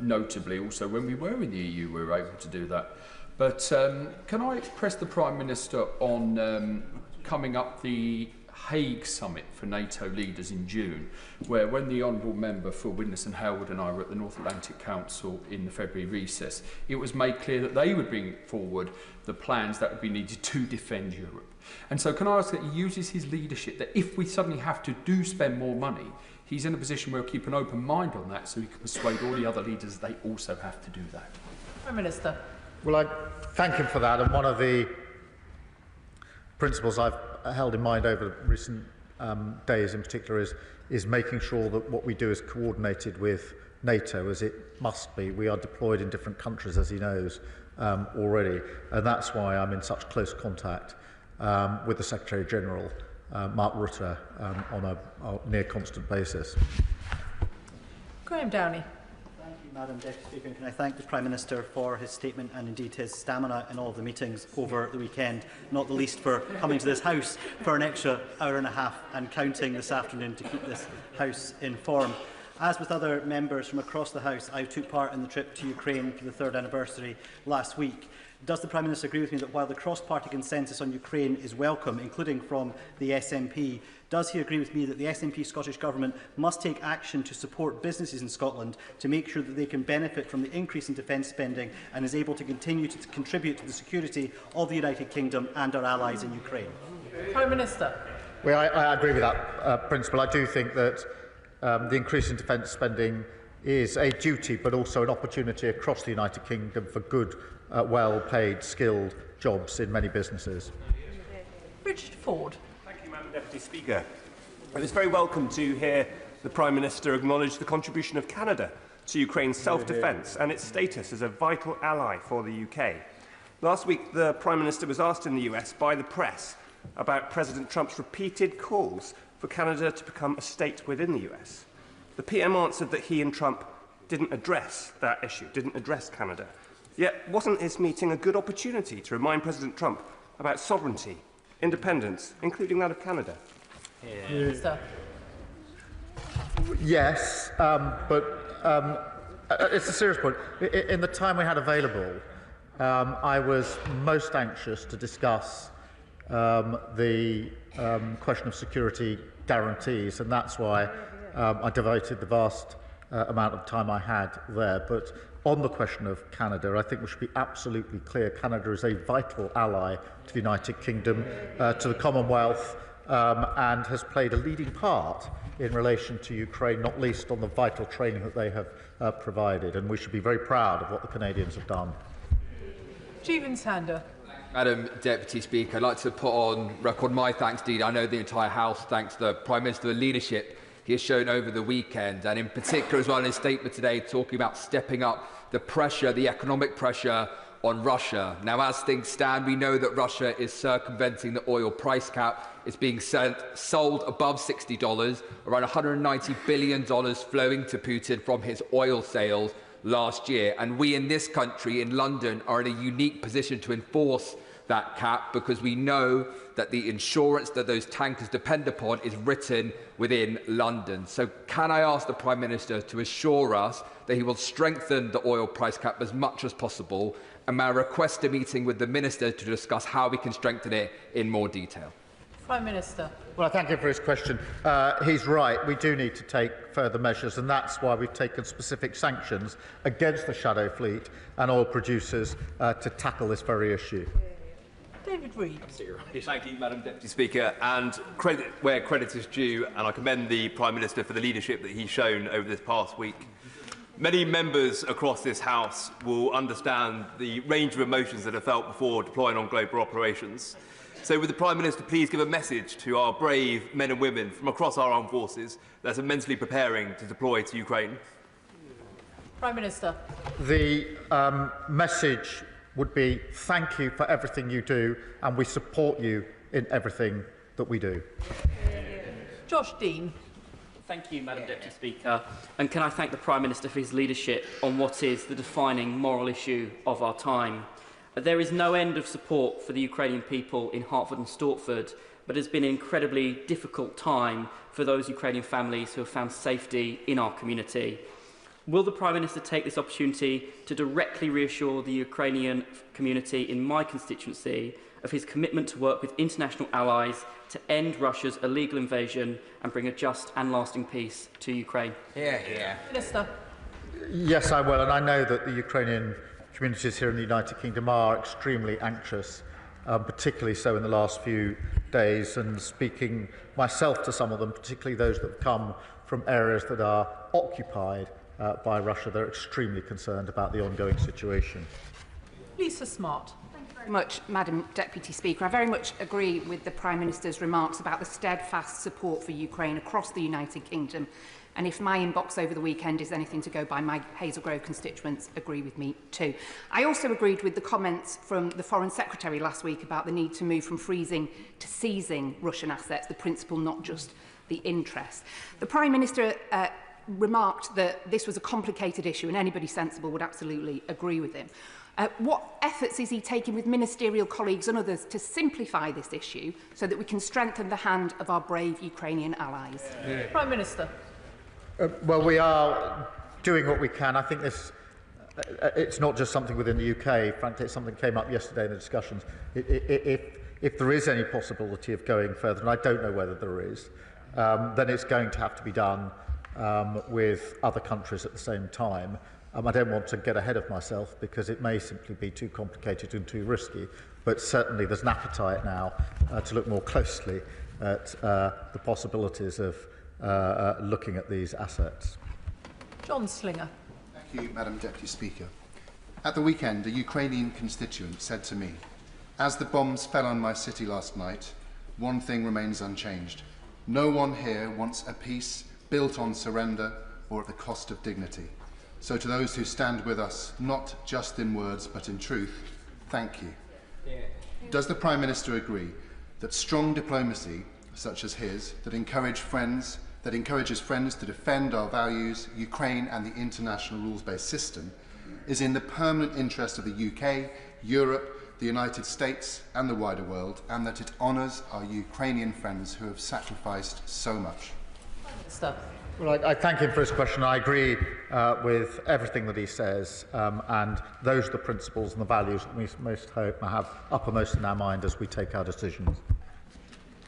notably also when we were in the EU we were able to do that. But can I press the Prime Minister on coming up the Hague summit for NATO leaders in June, where when the Honourable Member for Widnes and Halewood and I were at the North Atlantic Council in the February recess, it was made clear that they would bring forward the plans that would be needed to defend Europe. And so can I ask that he uses his leadership, that if we suddenly have to spend more money, he's in a position where he'll keep an open mind on that so he can persuade all the other leaders they also have to do that. Prime Minister. Well, I thank him for that, and one of the principles I've held in mind over recent days in particular is making sure that what we do is coordinated with NATO, as it must be. We are deployed in different countries, as he knows, already, and that's why I'm in such close contact with the Secretary-General, Mark Rutte, on a near constant basis. Graham Downey. Thank you, Madam Deputy Speaker. Can I thank the Prime Minister for his statement and indeed his stamina in all of the meetings over the weekend, not the least for coming to this House for an extra hour and a half and counting this afternoon to keep this House informed. As with other members from across the House, I took part in the trip to Ukraine for the 3rd anniversary last week. Does the Prime Minister agree with me that while the cross-party consensus on Ukraine is welcome, including from the SNP, does he agree with me that the SNP Scottish Government must take action to support businesses in Scotland to make sure that they can benefit from the increase in defence spending and is able to continue to contribute to the security of the United Kingdom and our allies in Ukraine? Prime Minister. Well, I agree with that principle. I do think that the increase in defence spending is a duty but also an opportunity across the United Kingdom for good, well-paid, skilled jobs in many businesses. Richard Ford. Thank you, Madam Deputy Speaker. It was very welcome to hear the Prime Minister acknowledge the contribution of Canada to Ukraine's self-defence and its status as a vital ally for the UK. Last week, the Prime Minister was asked in the US by the press about President Trump's repeated calls for Canada to become a state within the US. The PM answered that he and Trump didn't address that issue, didn't address Canada. Yet, wasn't his meeting a good opportunity to remind President Trump about sovereignty, independence, including that of Canada? Yes, but it's a serious point. In the time we had available, I was most anxious to discuss the question of security guarantees, and that's why I devoted the vast amount of time I had there. But on the question of Canada, I think we should be absolutely clear. Canada is a vital ally to the United Kingdom, to the Commonwealth, and has played a leading part in relation to Ukraine, not least on the vital training that they have provided. And we should be very proud of what the Canadians have done. Jeevan Sander. Madam Deputy Speaker, I'd like to put on record my thanks indeed. I know the entire House thanks the Prime Minister for the leadership he has shown over the weekend, and in particular as well in his statement today, talking about stepping up the pressure, the economic pressure on Russia. Now, as things stand, we know that Russia is circumventing the oil price cap. It's being sold above $60, around $190 billion flowing to Putin from his oil sales last year. And we in this country, in London, are in a unique position to enforce that cap because we know that the insurance that those tankers depend upon is written within London. So can I ask the Prime Minister to assure us that he will strengthen the oil price cap as much as possible, and may I request a meeting with the Minister to discuss how we can strengthen it in more detail? Prime Minister. Well, I thank him for his question. He's right. We do need to take further measures, and that's why we've taken specific sanctions against the shadow fleet and oil producers to tackle this very issue. David Reid. Thank you, Madam Deputy Speaker. And credit where credit is due, and I commend the Prime Minister for the leadership that he's shown over this past week. Many members across this House will understand the range of emotions that are felt before deploying on global operations. So would the Prime Minister please give a message to our brave men and women from across our armed forces that are mentally preparing to deploy to Ukraine? Prime Minister. The message would be thank you for everything you do, and we support you in everything that we do. Josh Dean. Thank you, Madam Deputy Speaker. And can I thank the Prime Minister for his leadership on what is the defining moral issue of our time. There is no end of support for the Ukrainian people in Hertford and Stortford, but it has been an incredibly difficult time for those Ukrainian families who have found safety in our community. Will the Prime Minister take this opportunity to directly reassure the Ukrainian community in my constituency of his commitment to work with international allies to end Russia's illegal invasion and bring a just and lasting peace to Ukraine? Minister. Yes, I will, and I know that the Ukrainian communities here in the United Kingdom are extremely anxious, particularly so in the last few days, and speaking myself to some of them, particularly those that come from areas that are occupied by Russia. They're extremely concerned about the ongoing situation. Lisa Smart. Thank you very much, Madam Deputy Speaker. I very much agree with the Prime Minister's remarks about the steadfast support for Ukraine across the United Kingdom. And if my inbox over the weekend is anything to go by, my Hazel Grove constituents agree with me too. I also agreed with the comments from the Foreign Secretary last week about the need to move from freezing to seizing Russian assets, the principle, not just the interest. The Prime Minister remarked that this was a complicated issue, and anybody sensible would absolutely agree with him. What efforts is he taking with ministerial colleagues and others to simplify this issue so that we can strengthen the hand of our brave Ukrainian allies? Prime Minister. Well, we are doing what we can. I think this it's not just something within the UK. Frankly, it's something that came up yesterday in the discussions. If there is any possibility of going further, and I don't know whether there is, then it's going to have to be done with other countries at the same time. I don't want to get ahead of myself because it may simply be too complicated and too risky, but certainly there's an appetite now to look more closely at the possibilities of looking at these assets. John Slinger. Thank you, Madam Deputy Speaker. At the weekend, a Ukrainian constituent said to me, "As the bombs fell on my city last night, one thing remains unchanged. No one here wants a peace built on surrender or at the cost of dignity. So to those who stand with us, not just in words but in truth, thank you." Does the Prime Minister agree that strong diplomacy, such as his, that encourages friends to defend our values, Ukraine and the international rules-based system, is in the permanent interest of the UK, Europe, the United States and the wider world, and that it honours our Ukrainian friends who have sacrificed so much? Well, I thank him for his question. I agree with everything that he says, and those are the principles and the values that we most hope to have uppermost in our mind as we take our decisions.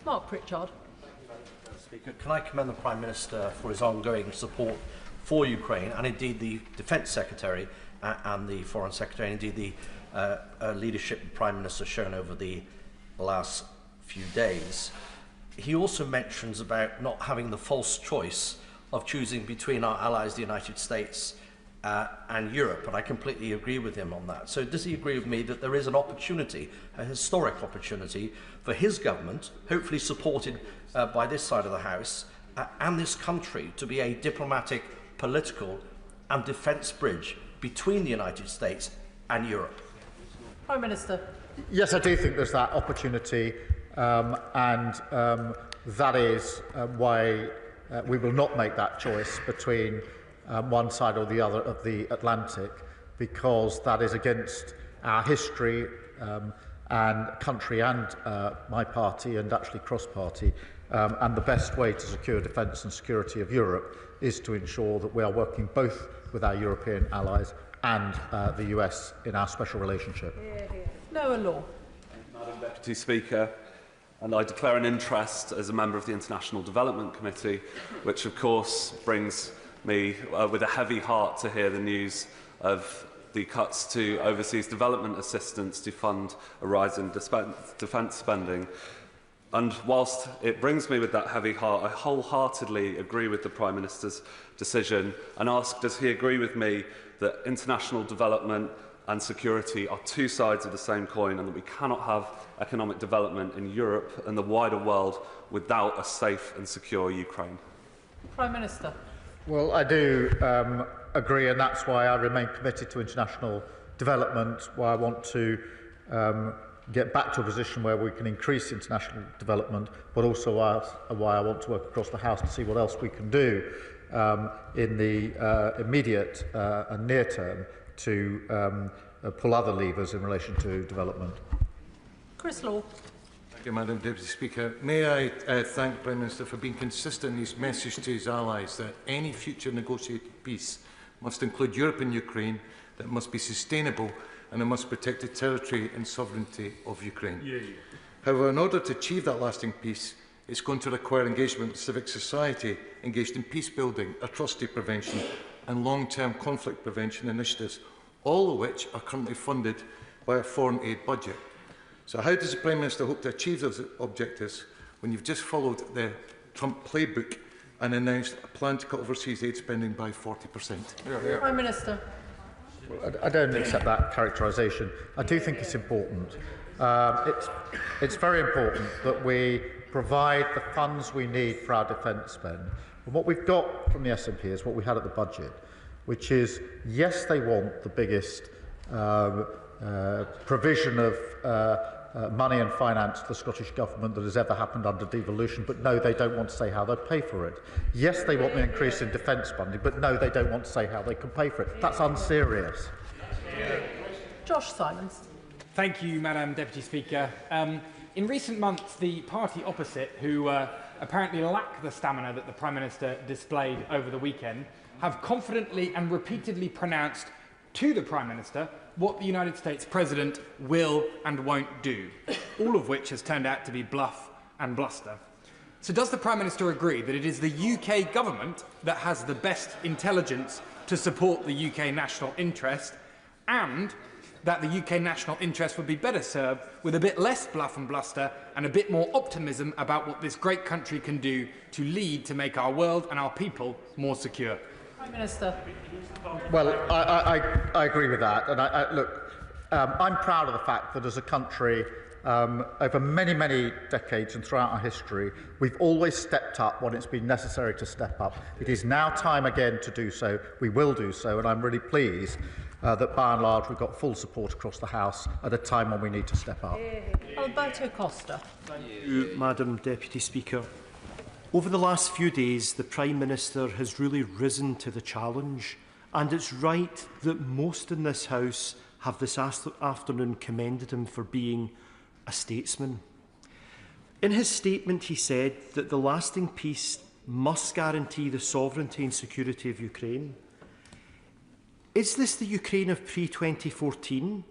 Mark Pritchard. Speaker, can I commend the Prime Minister for his ongoing support for Ukraine, and indeed the Defence Secretary and the Foreign Secretary, and indeed the leadership the Prime Minister has shown over the last few days. He also mentions about not having the false choice of choosing between our allies, the United States and Europe, and I completely agree with him on that. So does he agree with me that there is an opportunity, a historic opportunity, for his government, hopefully supported by this side of the House, and this country to be a diplomatic, political and defence bridge between the United States and Europe? Prime Minister. Yes, I do think there's that opportunity, and that is why we will not make that choice between one side or the other of the Atlantic, because that is against our history and country and my party, and actually cross-party. And the best way to secure defence and security of Europe is to ensure that we are working both with our European allies and the US in our special relationship. Noah Law. Madam Deputy Speaker, and I declare an interest as a member of the International Development Committee, which of course brings me with a heavy heart to hear the news of the cuts to overseas development assistance to fund a rise in defence spending. And whilst it brings me with that heavy heart, I wholeheartedly agree with the Prime Minister's decision and ask, does he agree with me that international development and security are two sides of the same coin, and that we cannot have economic development in Europe and the wider world without a safe and secure Ukraine? Prime Minister. Well, I do agree, and that's why I remain committed to international development, why I want to get back to a position where we can increase international development, but also why I want to work across the House to see what else we can do in the immediate and near term to pull other levers in relation to development. Chris Law. Thank you, Madam Deputy Speaker. May I thank the Prime Minister for being consistent in his message to his allies that any future negotiated peace must include Europe and Ukraine, that it must be sustainable, and it must protect the territory and sovereignty of Ukraine. However, in order to achieve that lasting peace, it's going to require engagement with civic society engaged in peace building, atrocity prevention and long-term conflict prevention initiatives, all of which are currently funded by a foreign aid budget. So how does the Prime Minister hope to achieve those objectives when you've just followed the Trump playbook and announced a plan to cut overseas aid spending by 40%? Prime Minister. I don't accept that characterisation. I do think it's important. It's very important that we provide the funds we need for our defence spend. And what we've got from the SNP is what we had at the budget, which is, yes, they want the biggest provision of money and finance to the Scottish Government that has ever happened under devolution, but no, they don't want to say how they pay for it. Yes, they want an increase in defence funding, but no, they don't want to say how they can pay for it. That's unserious. Josh Simons. Thank you, Madam Deputy Speaker. In recent months, the party opposite, who apparently lack the stamina that the Prime Minister displayed over the weekend, have confidently and repeatedly pronounced to the Prime Minister what the United States President will and won't do, all of which has turned out to be bluff and bluster. So does the Prime Minister agree that it is the UK government that has the best intelligence to support the UK national interest, and that the UK national interest would be better served with a bit less bluff and bluster and a bit more optimism about what this great country can do to lead to make our world and our people more secure? Prime Minister. Well, I agree with that. And look, I'm proud of the fact that as a country, over many, many decades and throughout our history, we've always stepped up when it's been necessary to step up. It is now time again to do so. We will do so, and I'm really pleased that by and large we've got full support across the House at a time when we need to step up. Alberto Costa. Thank you, Madam Deputy Speaker. Over the last few days, the Prime Minister has really risen to the challenge, and it's right that most in this House have this afternoon commended him for being a statesman. In his statement, he said that the lasting peace must guarantee the sovereignty and security of Ukraine. Is this the Ukraine of pre-2014?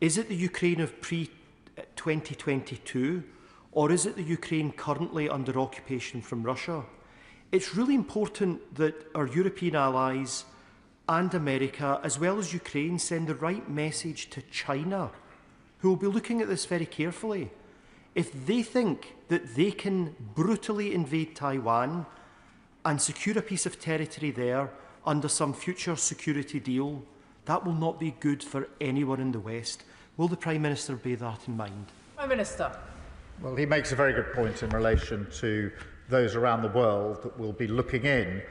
Is it the Ukraine of pre-2022? Or is it the Ukraine currently under occupation from Russia? It's really important that our European allies and America, as well as Ukraine, send the right message to China, who will be looking at this very carefully. If they think that they can brutally invade Taiwan and secure a piece of territory there under some future security deal, that will not be good for anyone in the West. Will the Prime Minister bear that in mind? Prime Minister. Well, he makes a very good point in relation to those around the world that will be looking in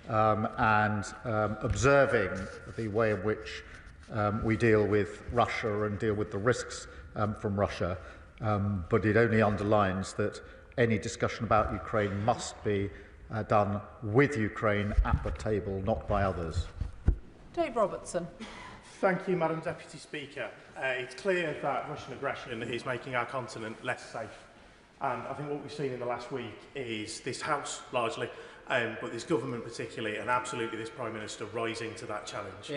and observing the way in which we deal with Russia and deal with the risks from Russia. But it only underlines that any discussion about Ukraine must be done with Ukraine at the table, not by others. Dave Robertson. Thank you, Madam Deputy Speaker. It's clear that Russian aggression is making our continent less safe. And I think what we've seen in the last week is this House, largely, but this government particularly, and absolutely this Prime Minister rising to that challenge.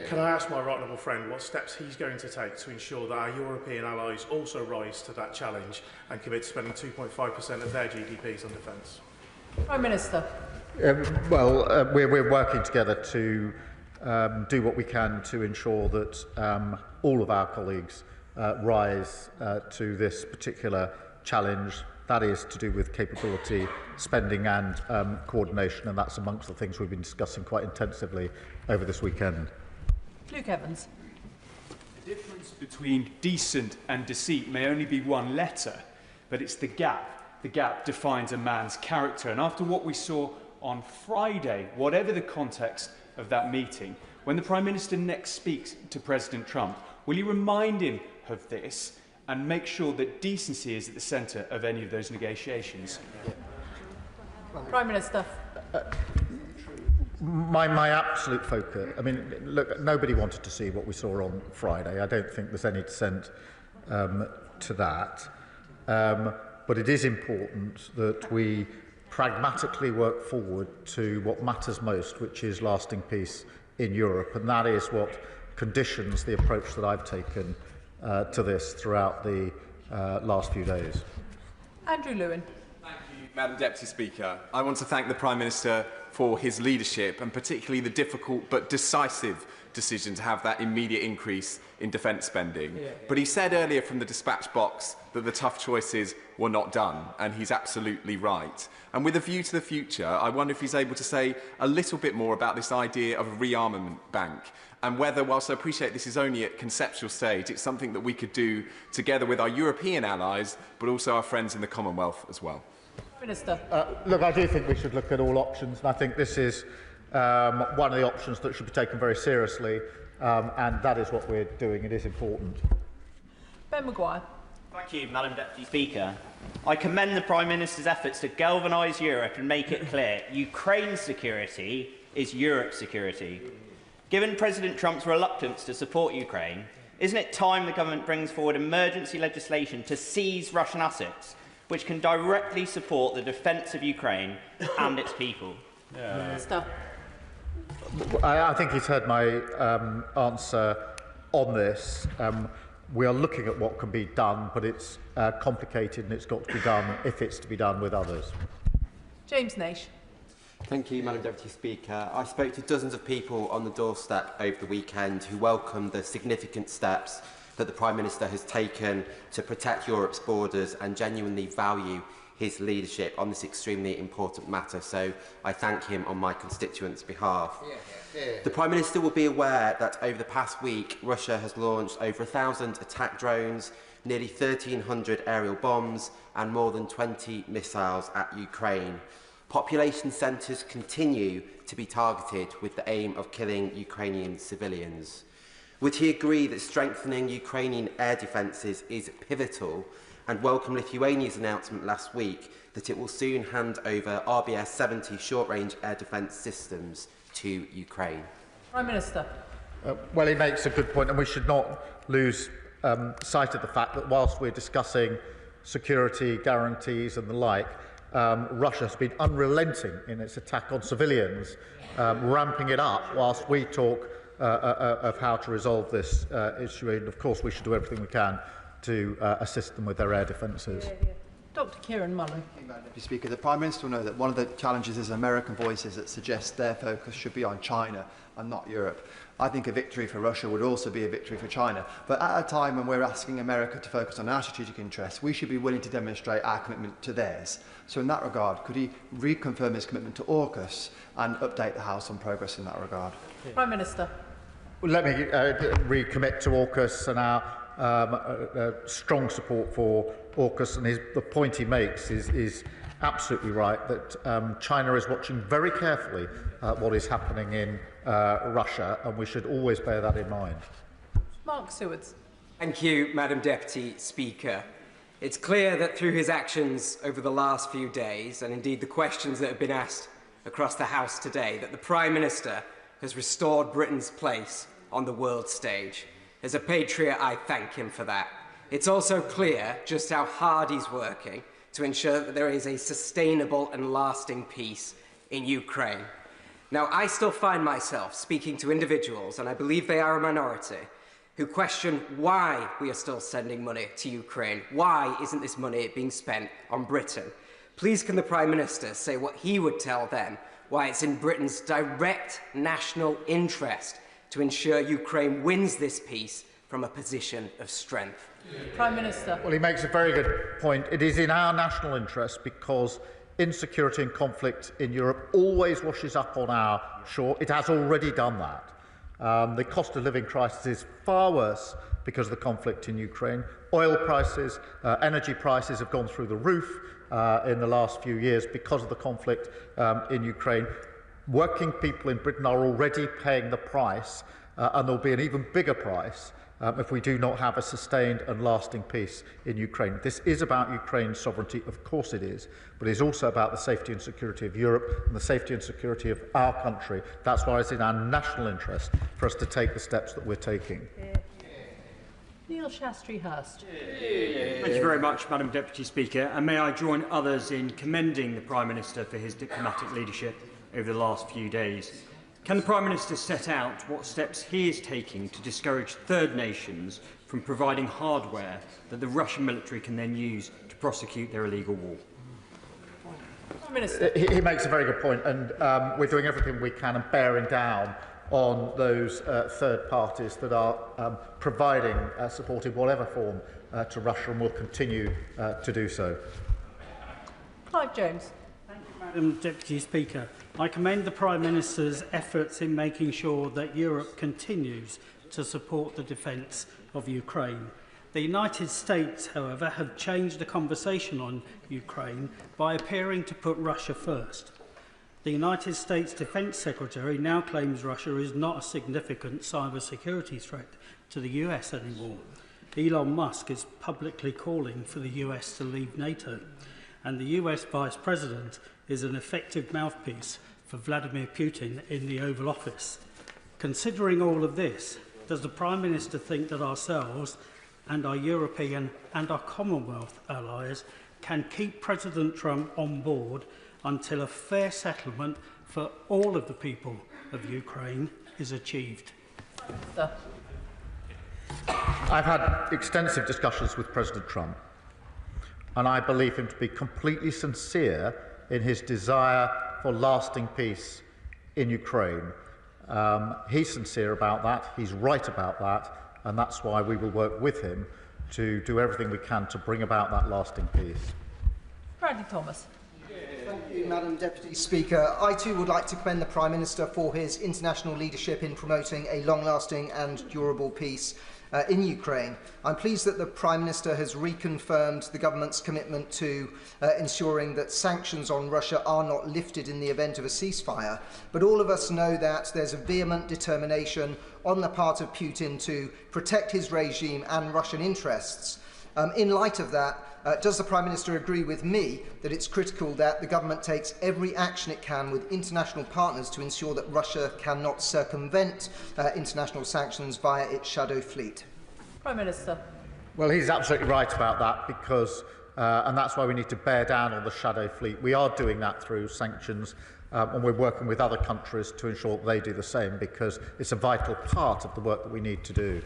Can I ask my right honourable friend what steps he's going to take to ensure that our European allies also rise to that challenge and commit to spending 2.5% of their GDPs on defence? Prime Minister. We're working together to do what we can to ensure that all of our colleagues rise to this particular challenge. That is to do with capability, spending and coordination, and that's amongst the things we've been discussing quite intensively over this weekend. Luke Evans. The difference between decent and deceit may only be one letter, but it's the gap. The gap defines a man's character, and after what we saw on Friday, whatever the context of that meeting, when the Prime Minister next speaks to President Trump, will you remind him of this and make sure that decency is at the centre of any of those negotiations? Prime Minister. My absolute focus, I mean, look, nobody wanted to see what we saw on Friday. I don't think there's any dissent to that. But it is important that we pragmatically work forward to what matters most, which is lasting peace in Europe. And that is what conditions the approach that I've taken to this throughout the last few days. Andrew Lewin. Thank you, Madam Deputy Speaker. I want to thank the Prime Minister for his leadership and particularly the difficult but decisive decision to have that immediate increase in defence spending. But he said earlier from the dispatch box that the tough choices were not done, and he's absolutely right. And with a view to the future, I wonder if he's able to say a little bit more about this idea of a rearmament bank, and whether, whilst I appreciate this is only at conceptual stage, it's something that we could do together with our European allies, but also our friends in the Commonwealth as well. Minister. Look, I do think we should look at all options, and I think this is one of the options that should be taken very seriously, and that is what we're doing. It is important. Ben Maguire. Thank you, Madam Deputy Speaker. I commend the Prime Minister's efforts to galvanise Europe and make it clear Ukraine's security is Europe's security. Given President Trump's reluctance to support Ukraine, isn't it time the government brings forward emergency legislation to seize Russian assets, which can directly support the defence of Ukraine and its people? Minister. I think he's heard my answer on this. We are looking at what can be done, but it's complicated and it's got to be done if it's to be done with others. James Naish. Thank you, Madam Deputy Speaker. I spoke to dozens of people on the doorstep over the weekend who welcomed the significant steps that the Prime Minister has taken to protect Europe's borders and genuinely value his leadership on this extremely important matter. So I thank him on my constituents' behalf. The Prime Minister will be aware that over the past week, Russia has launched over 1,000 attack drones, nearly 1,300 aerial bombs and more than 20 missiles at Ukraine. Population centres continue to be targeted with the aim of killing Ukrainian civilians. Would he agree that strengthening Ukrainian air defences is pivotal and welcome Lithuania's announcement last week that it will soon hand over RBS-70 short-range air defence systems to Ukraine? Prime Minister. Well, he makes a good point, and we should not lose sight of the fact that whilst we're discussing security guarantees and the like, Russia has been unrelenting in its attack on civilians, ramping it up whilst we talk of how to resolve this issue. And of course, we should do everything we can to assist them with their air defences. Dr. Kieran Mullen. Deputy Speaker, the Prime Minister will know that one of the challenges is American voices that suggest their focus should be on China and not Europe. I think a victory for Russia would also be a victory for China. But at a time when we're asking America to focus on our strategic interests, we should be willing to demonstrate our commitment to theirs. So in that regard, could he reconfirm his commitment to AUKUS and update the House on progress in that regard? Prime Minister. Well, let me recommit to AUKUS and our strong support for AUKUS, and the point he makes is absolutely right, that China is watching very carefully what is happening in Russia, and we should always bear that in mind. Mark Sewards. Thank you, Madam Deputy Speaker. It's clear that through his actions over the last few days, and indeed the questions that have been asked across the House today, that the Prime Minister has restored Britain's place on the world stage. As a patriot, I thank him for that. It's also clear just how hard he's working to ensure that there is a sustainable and lasting peace in Ukraine. Now, I still find myself speaking to individuals, and I believe they are a minority, who question why we are still sending money to Ukraine. Why isn't this money being spent on Britain? Please can the Prime Minister say what he would tell them, why it's in Britain's direct national interest to ensure Ukraine wins this peace from a position of strength? Prime Minister. Well, he makes a very good point. It is in our national interest because insecurity and conflict in Europe always washes up on our shore. It has already done that. The cost of living crisis is far worse because of the conflict in Ukraine. Oil prices, energy prices have gone through the roof in the last few years because of the conflict in Ukraine. Working people in Britain are already paying the price, and there will be an even bigger price if we do not have a sustained and lasting peace in Ukraine. This is about Ukraine's sovereignty, of course it is, but it is also about the safety and security of Europe and the safety and security of our country. That's why it's in our national interest for us to take the steps that we're taking. Neil Shastri-Hurst. Thank you very much, Madam Deputy Speaker, and may I join others in commending the Prime Minister for his diplomatic leadership over the last few days. Can the Prime Minister set out what steps he is taking to discourage third nations from providing hardware that the Russian military can then use to prosecute their illegal war? Prime Minister. He makes a very good point, and we're doing everything we can and bearing down on those third parties that are providing support in whatever form to Russia, and will continue to do so. Clive Jones. Madam Deputy Speaker, I commend the Prime Minister's efforts in making sure that Europe continues to support the defence of Ukraine. The United States, however, have changed the conversation on Ukraine by appearing to put Russia first. The United States Defence Secretary now claims Russia is not a significant cybersecurity threat to the US anymore. Elon Musk is publicly calling for the US to leave NATO, and the US Vice President is an effective mouthpiece for Vladimir Putin in the Oval Office. Considering all of this, does the Prime Minister think that ourselves and our European and our Commonwealth allies can keep President Trump on board until a fair settlement for all of the people of Ukraine is achieved. I've had extensive discussions with President Trump, and I believe him to be completely sincere in his desire for lasting peace in Ukraine. He's sincere about that, he's right about that, and that's why we will work with him to do everything we can to bring about that lasting peace. Bradley Thomas. Thank you, Madam Deputy Speaker. I too would like to commend the Prime Minister for his international leadership in promoting a long-lasting and durable peace in Ukraine. I'm pleased that the Prime Minister has reconfirmed the government's commitment to ensuring that sanctions on Russia are not lifted in the event of a ceasefire. But all of us know that there's a vehement determination on the part of Putin to protect his regime and Russian interests. In light of that, does the Prime Minister agree with me that it's critical that the government takes every action it can with international partners to ensure that Russia cannot circumvent international sanctions via its shadow fleet? Prime Minister. Well, he's absolutely right about that because, and that's why we need to bear down on the shadow fleet. We are doing that through sanctions and we're working with other countries to ensure that they do the same because it's a vital part of the work that we need to do.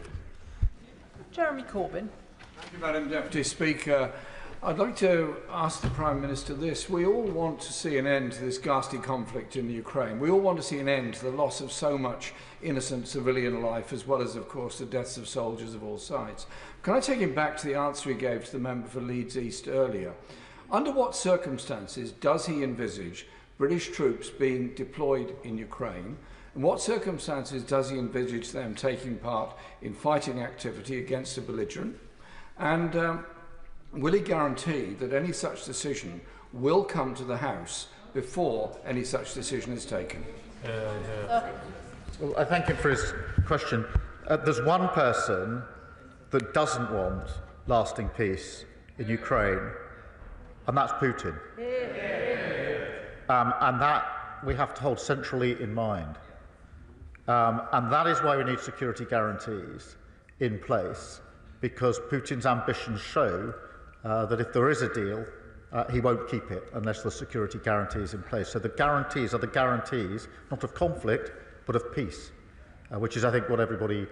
Jeremy Corbyn. Thank you, Madam Deputy Speaker. I'd like to ask the Prime Minister this. We all want to see an end to this ghastly conflict in the Ukraine. We all want to see an end to the loss of so much innocent civilian life, as well as, of course, the deaths of soldiers of all sides. Can I take him back to the answer he gave to the member for Leeds East earlier? Under what circumstances does he envisage British troops being deployed in Ukraine? In what circumstances does he envisage them taking part in fighting activity against a belligerent? And will he guarantee that any such decision will come to the House before any such decision is taken? Well, I thank him for his question. There's one person that doesn't want lasting peace in Ukraine, and that's Putin. And that we have to hold centrally in mind. And that is why we need security guarantees in place, because Putin's ambitions show that if there is a deal, he won't keep it unless the security guarantees in place. So the guarantees are the guarantees, not of conflict, but of peace, which is, I think, what everybody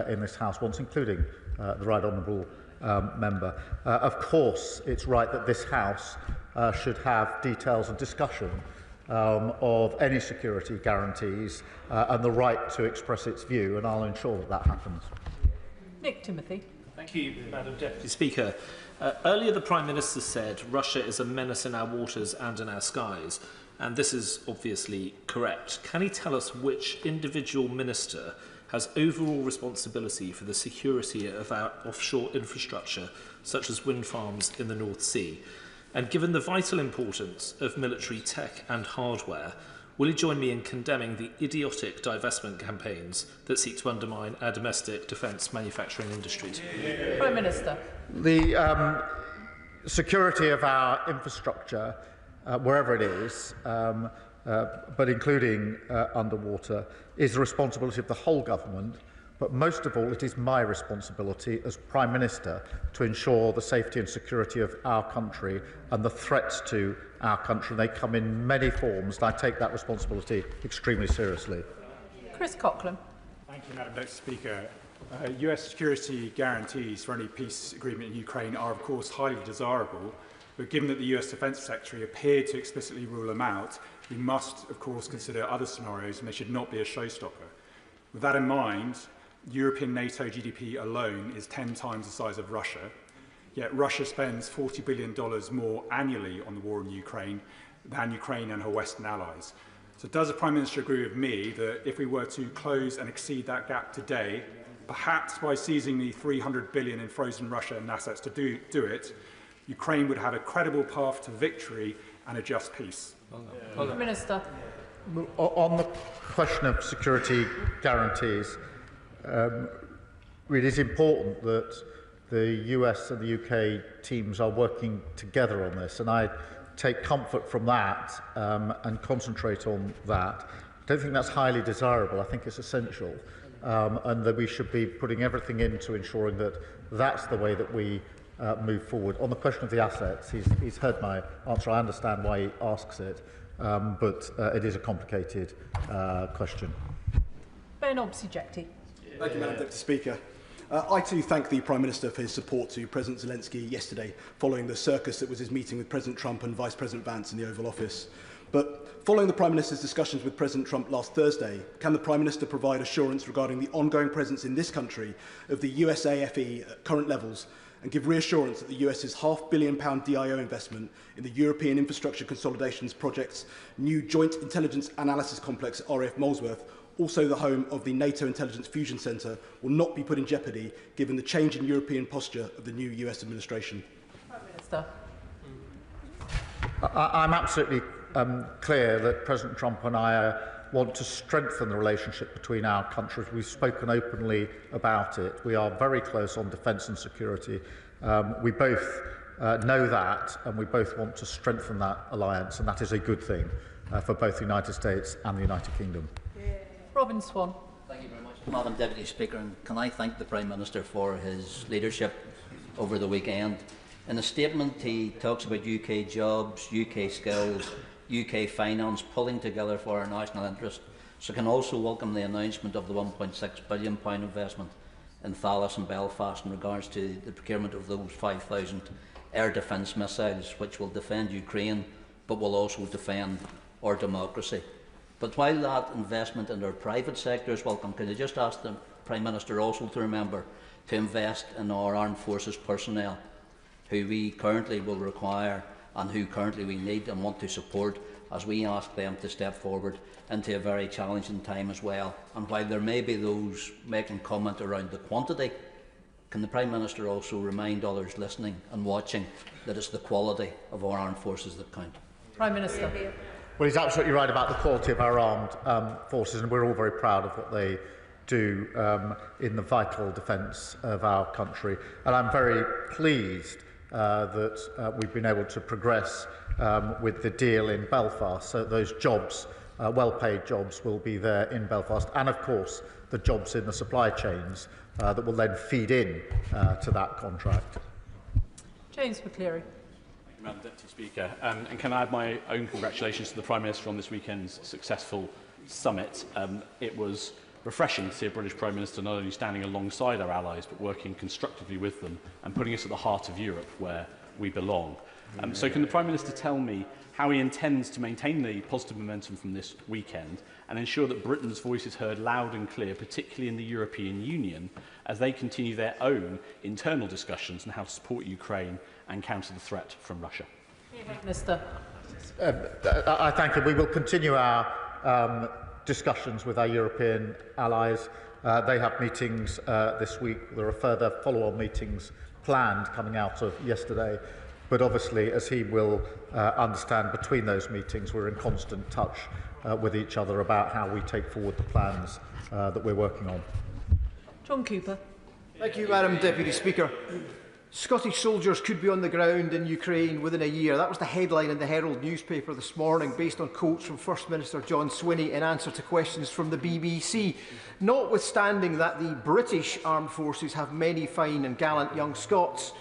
in this House wants, including the Right Honourable Member. Of course, it's right that this House should have details and discussion of any security guarantees and the right to express its view, and I'll ensure that that happens. Nick Timothy. Thank you, Madam Deputy Speaker. Earlier, the Prime Minister said Russia is a menace in our waters and in our skies, and this is obviously correct. Can he tell us which individual minister has overall responsibility for the security of our offshore infrastructure, such as wind farms in the North Sea? And given the vital importance of military tech and hardware, will he join me in condemning the idiotic divestment campaigns that seek to undermine our domestic defence manufacturing industries? Prime Minister. The security of our infrastructure, wherever it is, but including underwater, is the responsibility of the whole government. But most of all, it is my responsibility as Prime Minister to ensure the safety and security of our country and the threats to our country. They come in many forms, and I take that responsibility extremely seriously. Chris Coughlin. Thank you, Madam Deputy Speaker. US security guarantees for any peace agreement in Ukraine are, of course, highly desirable, but given that the US Defence Secretary appeared to explicitly rule them out, we must, of course, consider other scenarios, and they should not be a showstopper. With that in mind, European NATO GDP alone is 10 times the size of Russia, yet Russia spends $40 billion more annually on the war in Ukraine than Ukraine and her Western allies. So does the Prime Minister agree with me that if we were to close and exceed that gap today, perhaps by seizing the $300 billion in frozen Russian assets to do it, Ukraine would have a credible path to victory and a just peace? Prime Minister. On the question of security guarantees, it is important that the US and the UK teams are working together on this, and I take comfort from that and concentrate on that. I don't think that's highly desirable. I think it's essential, and that we should be putting everything into ensuring that that's the way that we move forward. On the question of the assets, he's heard my answer. I understand why he asks it, but it is a complicated question. Ben Obsijekti. Thank you, Madam Deputy Speaker. I too thank the Prime Minister for his support to President Zelensky yesterday, following the circus that was his meeting with President Trump and Vice President Vance in the Oval Office. But following the Prime Minister's discussions with President Trump last Thursday, can the Prime Minister provide assurance regarding the ongoing presence in this country of the USAFE at current levels, and give reassurance that the US's £500 million DIO investment in the European Infrastructure Consolidations Project's new Joint Intelligence Analysis Complex at RAF Molesworth, also the home of the NATO Intelligence Fusion Centre, will not be put in jeopardy given the change in European posture of the new US administration? Prime Minister. I'm absolutely clear that President Trump and I want to strengthen the relationship between our countries. We've spoken openly about it. We are very close on defence and security. We both know that, and we both want to strengthen that alliance, and that is a good thing for both the United States and the United Kingdom. Robin Swan. Thank you very much, Madam Deputy Speaker, and can I thank the Prime Minister for his leadership over the weekend. In a statement, he talks about UK jobs, UK skills, UK finance pulling together for our national interest. So can also welcome the announcement of the £1.6 billion investment in Thales and Belfast in regards to the procurement of those 5,000 air defence missiles, which will defend Ukraine, but will also defend our democracy. But while that investment in our private sector is welcome, can I just ask the Prime Minister also to remember to invest in our armed forces personnel, who we currently will require and who currently we need and want to support, as we ask them to step forward into a very challenging time as well. And while there may be those making comment around the quantity, can the Prime Minister also remind others listening and watching that it's the quality of our armed forces that count? Prime Minister. Well, he's absolutely right about the quality of our armed forces, and we're all very proud of what they do in the vital defence of our country. And I'm very pleased that we've been able to progress with the deal in Belfast, so those jobs, well-paid jobs, will be there in Belfast, and of course the jobs in the supply chains that will then feed in to that contract. James McCleary. Madam Deputy Speaker, and can I add my own congratulations to the Prime Minister on this weekend's successful summit. It was refreshing to see a British Prime Minister not only standing alongside our allies but working constructively with them and putting us at the heart of Europe where we belong. So can the Prime Minister tell me how he intends to maintain the positive momentum from this weekend and ensure that Britain's voice is heard loud and clear, particularly in the European Union, as they continue their own internal discussions on how to support Ukraine and counter the threat from Russia? Minister. I thank you. We will continue our discussions with our European allies. They have meetings this week. There are further follow-on meetings planned coming out of yesterday. But obviously, as he will understand, between those meetings, we're in constant touch with each other about how we take forward the plans that we're working on. John Cooper. Thank you, Madam Deputy Speaker. Scottish soldiers could be on the ground in Ukraine within a year. That was the headline in the Herald newspaper this morning, based on quotes from First Minister John Swinney in answer to questions from the BBC. Notwithstanding that the British armed forces have many fine and gallant young Scots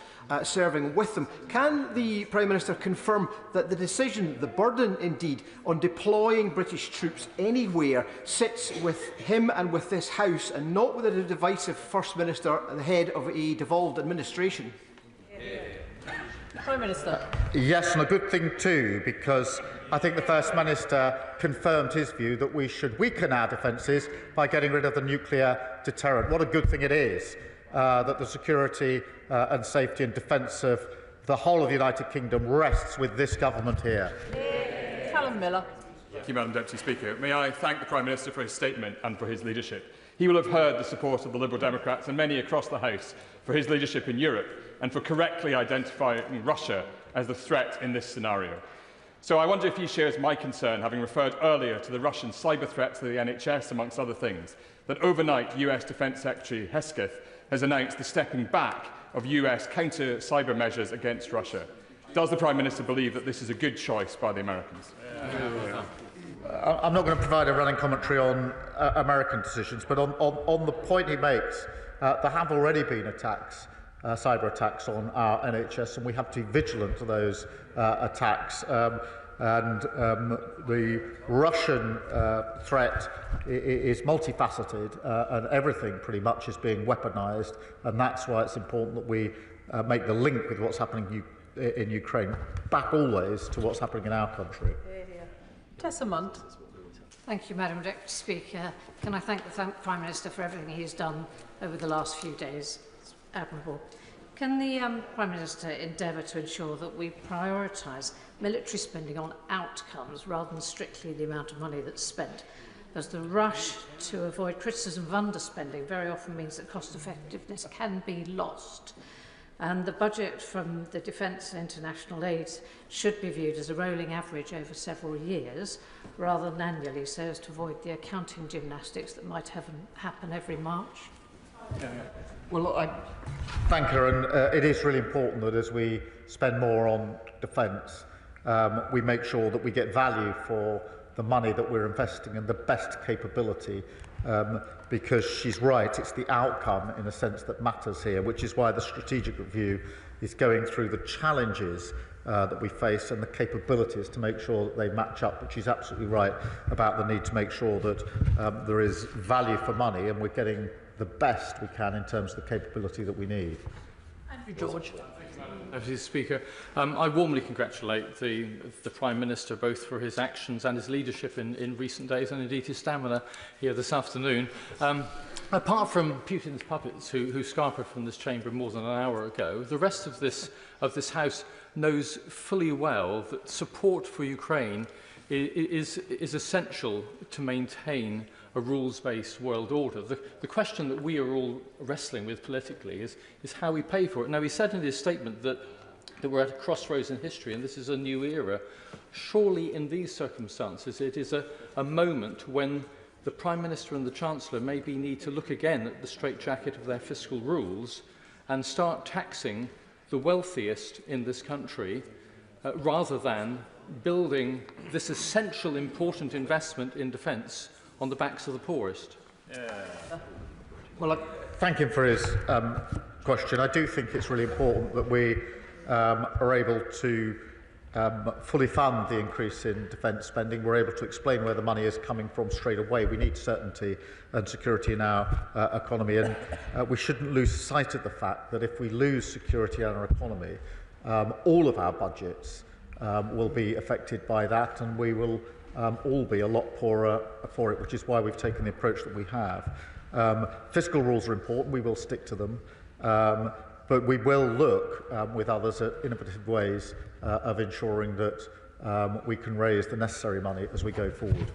serving with them, can the Prime Minister confirm that the decision, the burden indeed, on deploying British troops anywhere sits with him and with this House, and not with a divisive First Minister at the head of a devolved administration? Prime Minister. Yes, and a good thing too, because I think the First Minister confirmed his view that we should weaken our defences by getting rid of the nuclear deterrent. What a good thing it is that the security and safety and defence of the whole of the United Kingdom rests with this government here. Callum Miller. Thank you, Madam Deputy Speaker. May I thank the Prime Minister for his statement and for his leadership. He will have heard the support of the Liberal Democrats and many across the House for his leadership in Europe and for correctly identifying Russia as the threat in this scenario. So I wonder if he shares my concern, having referred earlier to the Russian cyber threat to the NHS, amongst other things, that overnight US Defence Secretary Hesketh has announced the stepping back of US counter-cyber measures against Russia. Does the Prime Minister believe that this is a good choice by the Americans? I'm not going to provide a running commentary on American decisions, but on the point he makes, there have already been attacks cyber attacks on our NHS, and we have to be vigilant to those attacks. The Russian threat is multifaceted, and everything pretty much is being weaponised, and that's why it's important that we make the link with what's happening in Ukraine back always to what's happening in our country. Tessa Munt. Thank you, Madam Deputy Speaker. Can I thank the Prime Minister for everything he's done over the last few days? It's admirable. Can the Prime Minister endeavour to ensure that we prioritise military spending on outcomes rather than strictly the amount of money that's spent? As the rush to avoid criticism of underspending very often means that cost effectiveness can be lost. And the budget from the defence and international aid should be viewed as a rolling average over several years rather than annually, so as to avoid the accounting gymnastics that might happen every March. Thank you, and it is really important that as we spend more on defence, we make sure that we get value for the money that we're investing and the best capability, because she's right, it's the outcome in a sense that matters here, which is why the strategic review is going through the challenges that we face and the capabilities to make sure that they match up. But she's absolutely right about the need to make sure that there is value for money and we're getting the best we can in terms of the capability that we need. Andrew George. Deputy Speaker, I warmly congratulate the Prime Minister both for his actions and his leadership in recent days, and indeed his stamina here this afternoon. Apart from Putin's puppets who scampered from this chamber more than an hour ago, the rest of this House knows fully well that support for Ukraine is essential to maintain a rules-based world order. The question that we are all wrestling with politically is how we pay for it. Now, he said in his statement that we're at a crossroads in history and this is a new era. Surely in these circumstances it is a moment when the Prime Minister and the Chancellor maybe need to look again at the straitjacket of their fiscal rules and start taxing the wealthiest in this country rather than building this essential important investment in defence on the backs of the poorest. Well, thank him for his question. I do think it's really important that we are able to fully fund the increase in defence spending. We're able to explain where the money is coming from straight away. We need certainty and security in our economy, and we shouldn't lose sight of the fact that if we lose security in our economy, all of our budgets will be affected by that, and we will all be a lot poorer for it, which is why we've taken the approach that we have. Fiscal rules are important. We will stick to them. But we will look with others at innovative ways of ensuring that we can raise the necessary money as we go forward.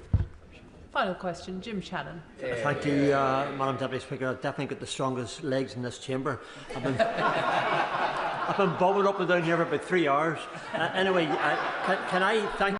Final question, Jim Shannon. Thank you, Madam Deputy Speaker. I've definitely got the strongest legs in this chamber. I've been bobbing up and down here for about 3 hours. Anyway, can I thank